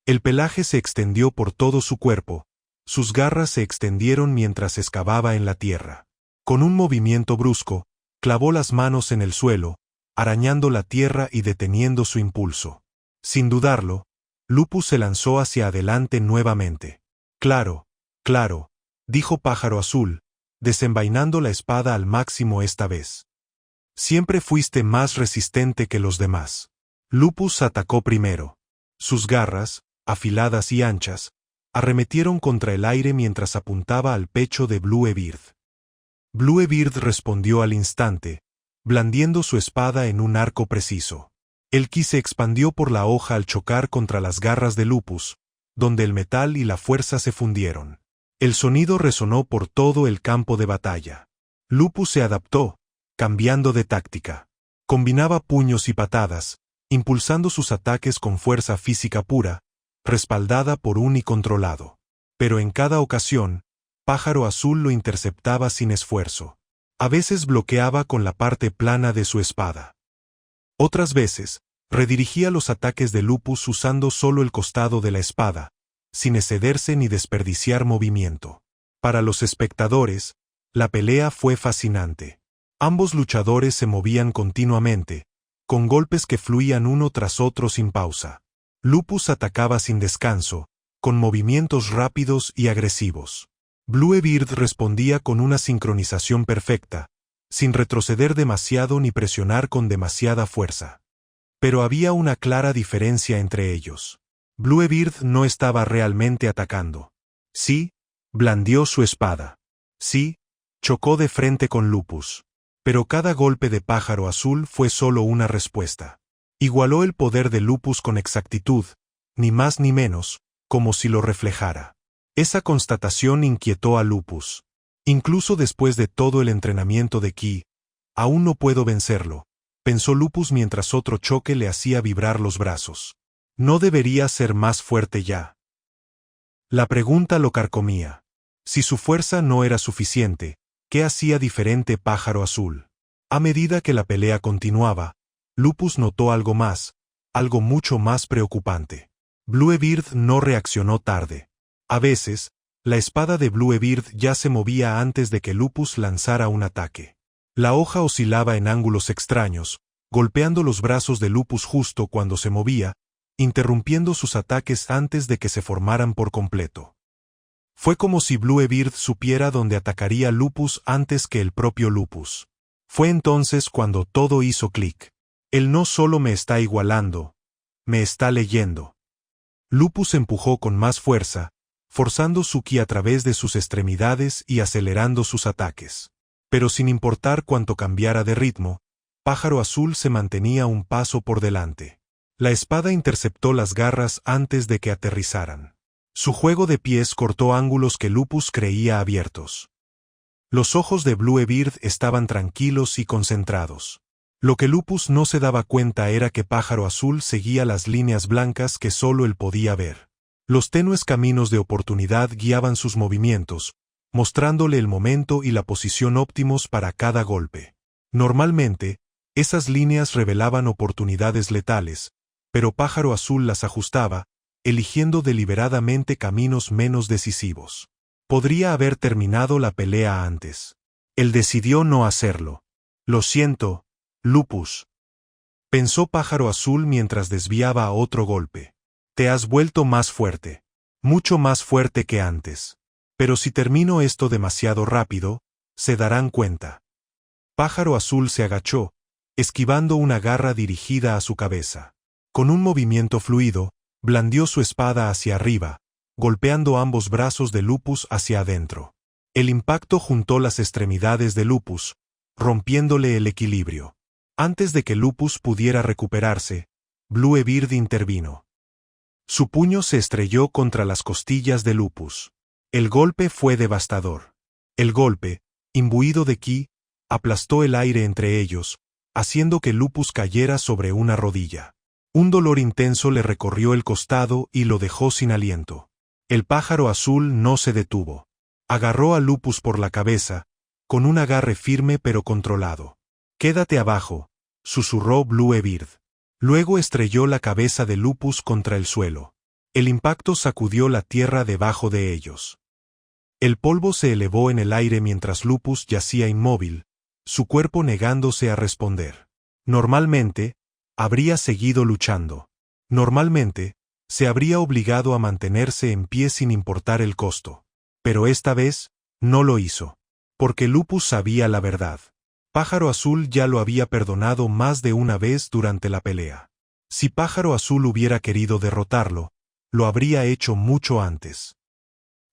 El pelaje se extendió por todo su cuerpo, sus garras se extendieron mientras excavaba en la tierra. Con un movimiento brusco, clavó las manos en el suelo, arañando la tierra y deteniendo su impulso. Sin dudarlo, Lupus se lanzó hacia adelante nuevamente. Claro, claro, dijo Pájaro Azul, desenvainando la espada al máximo esta vez. Siempre fuiste más resistente que los demás. Lupus atacó primero. Sus garras, afiladas y anchas, arremetieron contra el aire mientras apuntaba al pecho de Bluebeard. Bluebeard respondió al instante, blandiendo su espada en un arco preciso. El ki se expandió por la hoja al chocar contra las garras de Lupus, donde el metal y la fuerza se fundieron. El sonido resonó por todo el campo de batalla. Lupus se adaptó, cambiando de táctica. Combinaba puños y patadas, impulsando sus ataques con fuerza física pura, respaldada por un y controlado. Pero en cada ocasión, Pájaro Azul lo interceptaba sin esfuerzo. A veces bloqueaba con la parte plana de su espada. Otras veces, redirigía los ataques de Lupus usando solo el costado de la espada, sin excederse ni desperdiciar movimiento. Para los espectadores, la pelea fue fascinante. Ambos luchadores se movían continuamente, con golpes que fluían uno tras otro sin pausa. Lupus atacaba sin descanso, con movimientos rápidos y agresivos. Bluebeard respondía con una sincronización perfecta, sin retroceder demasiado ni presionar con demasiada fuerza. Pero había una clara diferencia entre ellos. Bluebeard no estaba realmente atacando. Sí, blandió su espada. Sí, chocó de frente con Lupus. Pero cada golpe de Pájaro Azul fue solo una respuesta. Igualó el poder de Lupus con exactitud, ni más ni menos, como si lo reflejara. Esa constatación inquietó a Lupus. Incluso después de todo el entrenamiento de Ki, aún no puedo vencerlo, pensó Lupus mientras otro choque le hacía vibrar los brazos. No debería ser más fuerte ya. La pregunta lo carcomía. Si su fuerza no era suficiente, ¿qué hacía diferente Pájaro Azul? A medida que la pelea continuaba, Lupus notó algo más, algo mucho más preocupante. Bluebeard no reaccionó tarde. A veces, la espada de Bluebeard ya se movía antes de que Lupus lanzara un ataque. La hoja oscilaba en ángulos extraños, golpeando los brazos de Lupus justo cuando se movía, interrumpiendo sus ataques antes de que se formaran por completo. Fue como si Bluebeard supiera dónde atacaría Lupus antes que el propio Lupus. Fue entonces cuando todo hizo clic. Él no solo me está igualando, me está leyendo. Lupus empujó con más fuerza, forzando su ki a través de sus extremidades y acelerando sus ataques. Pero sin importar cuánto cambiara de ritmo, Pájaro Azul se mantenía un paso por delante. La espada interceptó las garras antes de que aterrizaran. Su juego de pies cortó ángulos que Lupus creía abiertos. Los ojos de Bluebeard estaban tranquilos y concentrados. Lo que Lupus no se daba cuenta era que Pájaro Azul seguía las líneas blancas que solo él podía ver. Los tenues caminos de oportunidad guiaban sus movimientos, mostrándole el momento y la posición óptimos para cada golpe. Normalmente, esas líneas revelaban oportunidades letales, pero Pájaro Azul las ajustaba, eligiendo deliberadamente caminos menos decisivos. Podría haber terminado la pelea antes. Él decidió no hacerlo. Lo siento, Lupus. Pensó Pájaro Azul mientras desviaba a otro golpe. Te has vuelto más fuerte. Mucho más fuerte que antes. Pero si termino esto demasiado rápido, se darán cuenta. Pájaro Azul se agachó, esquivando una garra dirigida a su cabeza. Con un movimiento fluido, blandió su espada hacia arriba, golpeando ambos brazos de Lupus hacia adentro. El impacto juntó las extremidades de Lupus, rompiéndole el equilibrio. Antes de que Lupus pudiera recuperarse, Bluebeard intervino. Su puño se estrelló contra las costillas de Lupus. El golpe fue devastador. El golpe, imbuido de ki, aplastó el aire entre ellos, haciendo que Lupus cayera sobre una rodilla. Un dolor intenso le recorrió el costado y lo dejó sin aliento. El Pájaro Azul no se detuvo. Agarró a Lupus por la cabeza, con un agarre firme pero controlado. «Quédate abajo», susurró Bluebeard. Luego estrelló la cabeza de Lupus contra el suelo. El impacto sacudió la tierra debajo de ellos. El polvo se elevó en el aire mientras Lupus yacía inmóvil, su cuerpo negándose a responder. Normalmente, habría seguido luchando. Normalmente, se habría obligado a mantenerse en pie sin importar el costo. Pero esta vez, no lo hizo. Porque Lupus sabía la verdad. Pájaro Azul ya lo había perdonado más de una vez durante la pelea. Si Pájaro Azul hubiera querido derrotarlo, lo habría hecho mucho antes.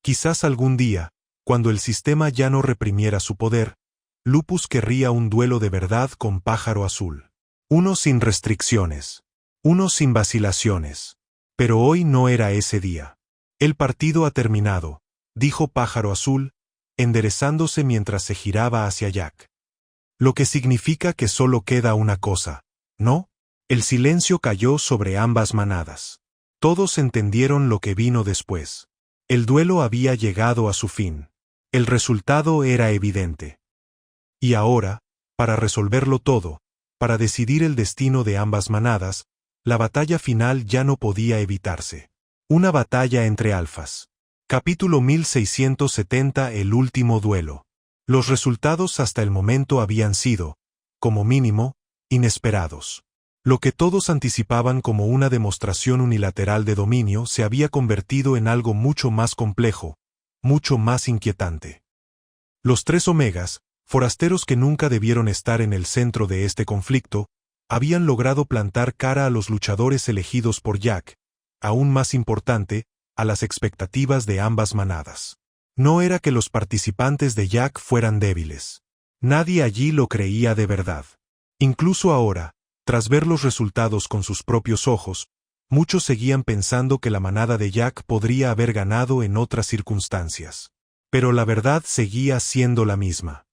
Quizás algún día, cuando el sistema ya no reprimiera su poder, Lupus querría un duelo de verdad con Pájaro Azul. Uno sin restricciones. Uno sin vacilaciones. Pero hoy no era ese día. El partido ha terminado, dijo Pájaro Azul, enderezándose mientras se giraba hacia Jack. Lo que significa que solo queda una cosa, ¿no? El silencio cayó sobre ambas manadas. Todos entendieron lo que vino después. El duelo había llegado a su fin. El resultado era evidente. Y ahora, para resolverlo todo, para decidir el destino de ambas manadas, la batalla final ya no podía evitarse. Una batalla entre alfas. Capítulo 1670. El último duelo. Los resultados hasta el momento habían sido, como mínimo, inesperados. Lo que todos anticipaban como una demostración unilateral de dominio se había convertido en algo mucho más complejo, mucho más inquietante. Los tres Omegas, forasteros que nunca debieron estar en el centro de este conflicto, Habían logrado plantar cara a los luchadores elegidos por Jack, aún más importante, a las expectativas de ambas manadas. No era que los participantes de Jack fueran débiles. Nadie allí lo creía de verdad. Incluso ahora, tras ver los resultados con sus propios ojos, muchos seguían pensando que la manada de Jack podría haber ganado en otras circunstancias. Pero la verdad seguía siendo la misma.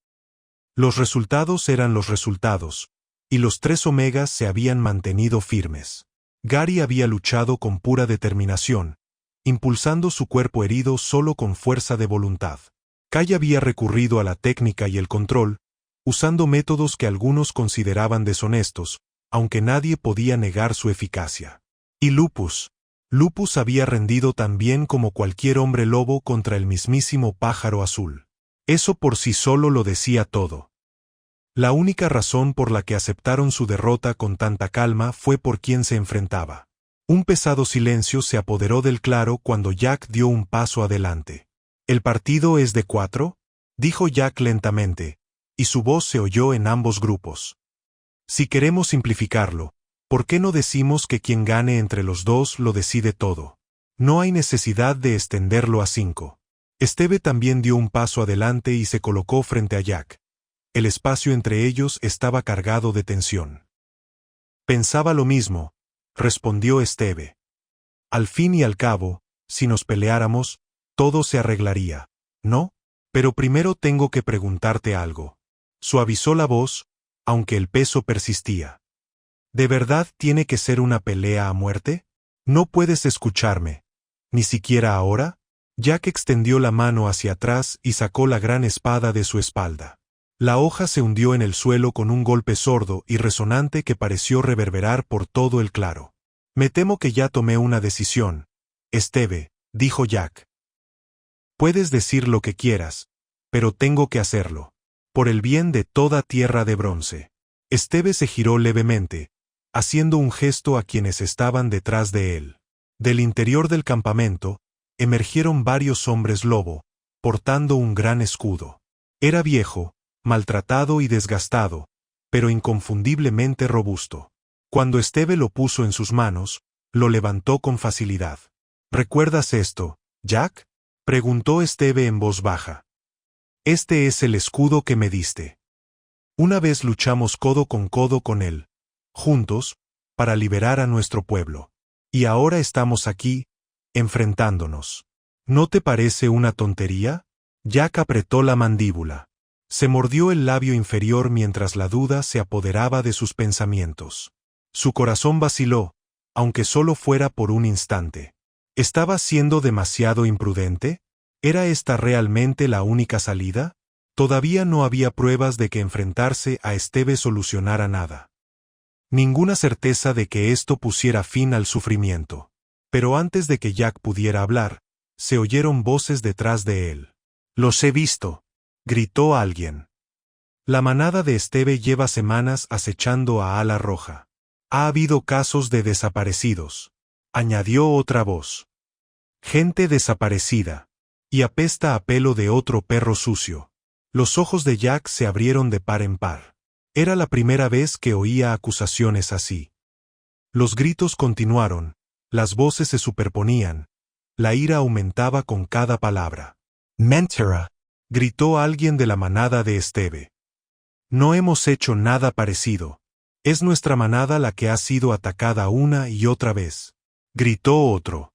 Los resultados eran los resultados, y los 3 Omegas se habían mantenido firmes. Gary había luchado con pura determinación, impulsando su cuerpo herido solo con fuerza de voluntad. Kai había recurrido a la técnica y el control, usando métodos que algunos consideraban deshonestos, aunque nadie podía negar su eficacia. Y Lupus había rendido tan bien como cualquier hombre lobo contra el mismísimo pájaro azul. Eso por sí solo lo decía todo. La única razón por la que aceptaron su derrota con tanta calma fue por quien se enfrentaba. Un pesado silencio se apoderó del claro cuando Jack dio un paso adelante. ¿El partido es de 4? Dijo Jack lentamente, y su voz se oyó en ambos grupos. Si queremos simplificarlo, ¿por qué no decimos que quien gane entre los dos lo decide todo? No hay necesidad de extenderlo a 5. Esteve también dio un paso adelante y se colocó frente a Jack. El espacio entre ellos estaba cargado de tensión. Pensaba lo mismo, respondió Esteve. Al fin y al cabo, si nos peleáramos, todo se arreglaría, ¿no? Pero primero tengo que preguntarte algo. Suavizó la voz, aunque el peso persistía. ¿De verdad tiene que ser una pelea a muerte? ¿No puedes escucharme? ¿Ni siquiera ahora? Jack extendió la mano hacia atrás y sacó la gran espada de su espalda. La hoja se hundió en el suelo con un golpe sordo y resonante que pareció reverberar por todo el claro. Me temo que ya tomé una decisión, Esteve, dijo Jack. Puedes decir lo que quieras, pero tengo que hacerlo. Por el bien de toda tierra de bronce. Esteve se giró levemente, haciendo un gesto a quienes estaban detrás de él. Del interior del campamento, emergieron varios hombres lobo, portando un gran escudo. Era viejo, maltratado y desgastado, pero inconfundiblemente robusto. Cuando Esteve lo puso en sus manos, lo levantó con facilidad. ¿Recuerdas esto, Jack? Preguntó Esteve en voz baja. Este es el escudo que me diste. Una vez luchamos codo con él, juntos, para liberar a nuestro pueblo. Y ahora estamos aquí, enfrentándonos. ¿No te parece una tontería? Jack apretó la mandíbula. Se mordió el labio inferior mientras la duda se apoderaba de sus pensamientos. Su corazón vaciló, aunque solo fuera por un instante. ¿Estaba siendo demasiado imprudente? ¿Era esta realmente la única salida? Todavía no había pruebas de que enfrentarse a Esteve solucionara nada. Ninguna certeza de que esto pusiera fin al sufrimiento. Pero antes de que Jack pudiera hablar, se oyeron voces detrás de él. «Los he visto», gritó alguien. La manada de Esteve lleva semanas acechando a Ala Roja. Ha habido casos de desaparecidos, añadió otra voz. Gente desaparecida. Y apesta a pelo de otro perro sucio. Los ojos de Jack se abrieron de par en par. Era la primera vez que oía acusaciones así. Los gritos continuaron, las voces se superponían, la ira aumentaba con cada palabra. «Mentira», gritó alguien de la manada de Esteve. «No hemos hecho nada parecido. Es nuestra manada la que ha sido atacada una y otra vez», gritó otro.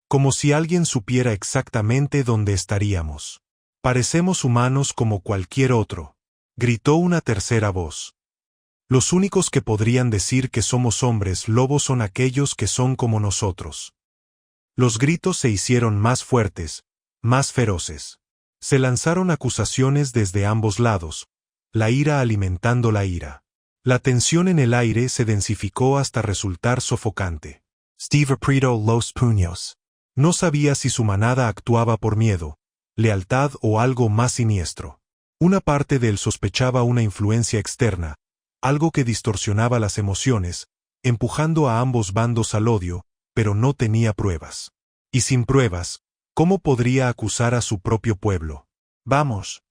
Como si alguien supiera exactamente dónde estaríamos. «Parecemos humanos como cualquier otro», gritó una tercera voz. «Los únicos que podrían decir que somos hombres lobos son aquellos que son como nosotros». Los gritos se hicieron más fuertes, más feroces. Se lanzaron acusaciones desde ambos lados, la ira alimentando la ira. La tensión en el aire se densificó hasta resultar sofocante. Steve apretó los puños. No sabía si su manada actuaba por miedo, lealtad o algo más siniestro. Una parte de él sospechaba una influencia externa, algo que distorsionaba las emociones, empujando a ambos bandos al odio, pero no tenía pruebas. Y sin pruebas, ¿cómo podría acusar a su propio pueblo? Vamos.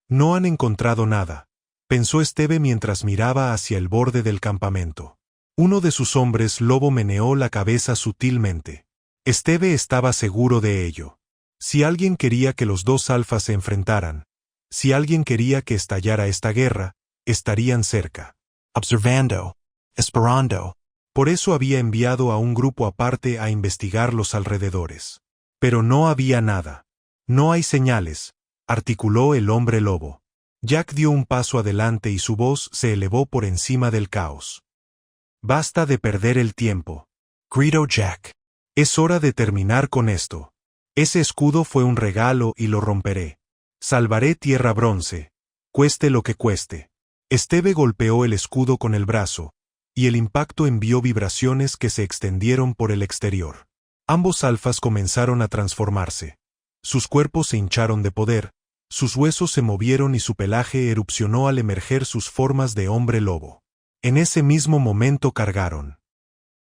No han encontrado nada, pensó Esteve mientras miraba hacia el borde del campamento. Uno de sus hombres lobo meneó la cabeza sutilmente. Esteve estaba seguro de ello. Si alguien quería que los dos alfas se enfrentaran, si alguien quería que estallara esta guerra, estarían cerca. Observando. Esperando. Por eso había enviado a un grupo aparte a investigar los alrededores. Pero no había nada. No hay señales, articuló el hombre lobo. Jack dio un paso adelante y su voz se elevó por encima del caos. Basta de perder el tiempo. Gritó Jack. Es hora de terminar con esto. Ese escudo fue un regalo y lo romperé. Salvaré Tierra Bronce, cueste lo que cueste. Esteve golpeó el escudo con el brazo, y el impacto envió vibraciones que se extendieron por el exterior. Ambos alfas comenzaron a transformarse. Sus cuerpos se hincharon de poder, sus huesos se movieron y su pelaje erupcionó al emerger sus formas de hombre lobo. En ese mismo momento cargaron.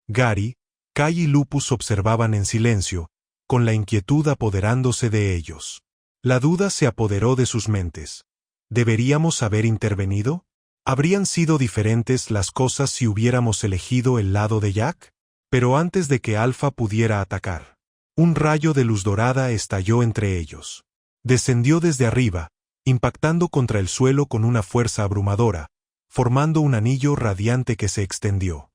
Gary, Kai y Lupus observaban en silencio, con la inquietud apoderándose de ellos. La duda se apoderó de sus mentes. ¿Deberíamos haber intervenido? ¿Habrían sido diferentes las cosas si hubiéramos elegido el lado de Jack? Pero antes de que Alpha pudiera atacar, un rayo de luz dorada estalló entre ellos. Descendió desde arriba, impactando contra el suelo con una fuerza abrumadora, formando un anillo radiante que se extendió.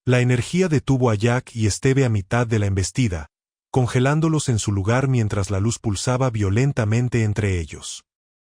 La energía detuvo a Jack y Esteve a mitad de la embestida, congelándolos en su lugar mientras la luz pulsaba violentamente entre ellos.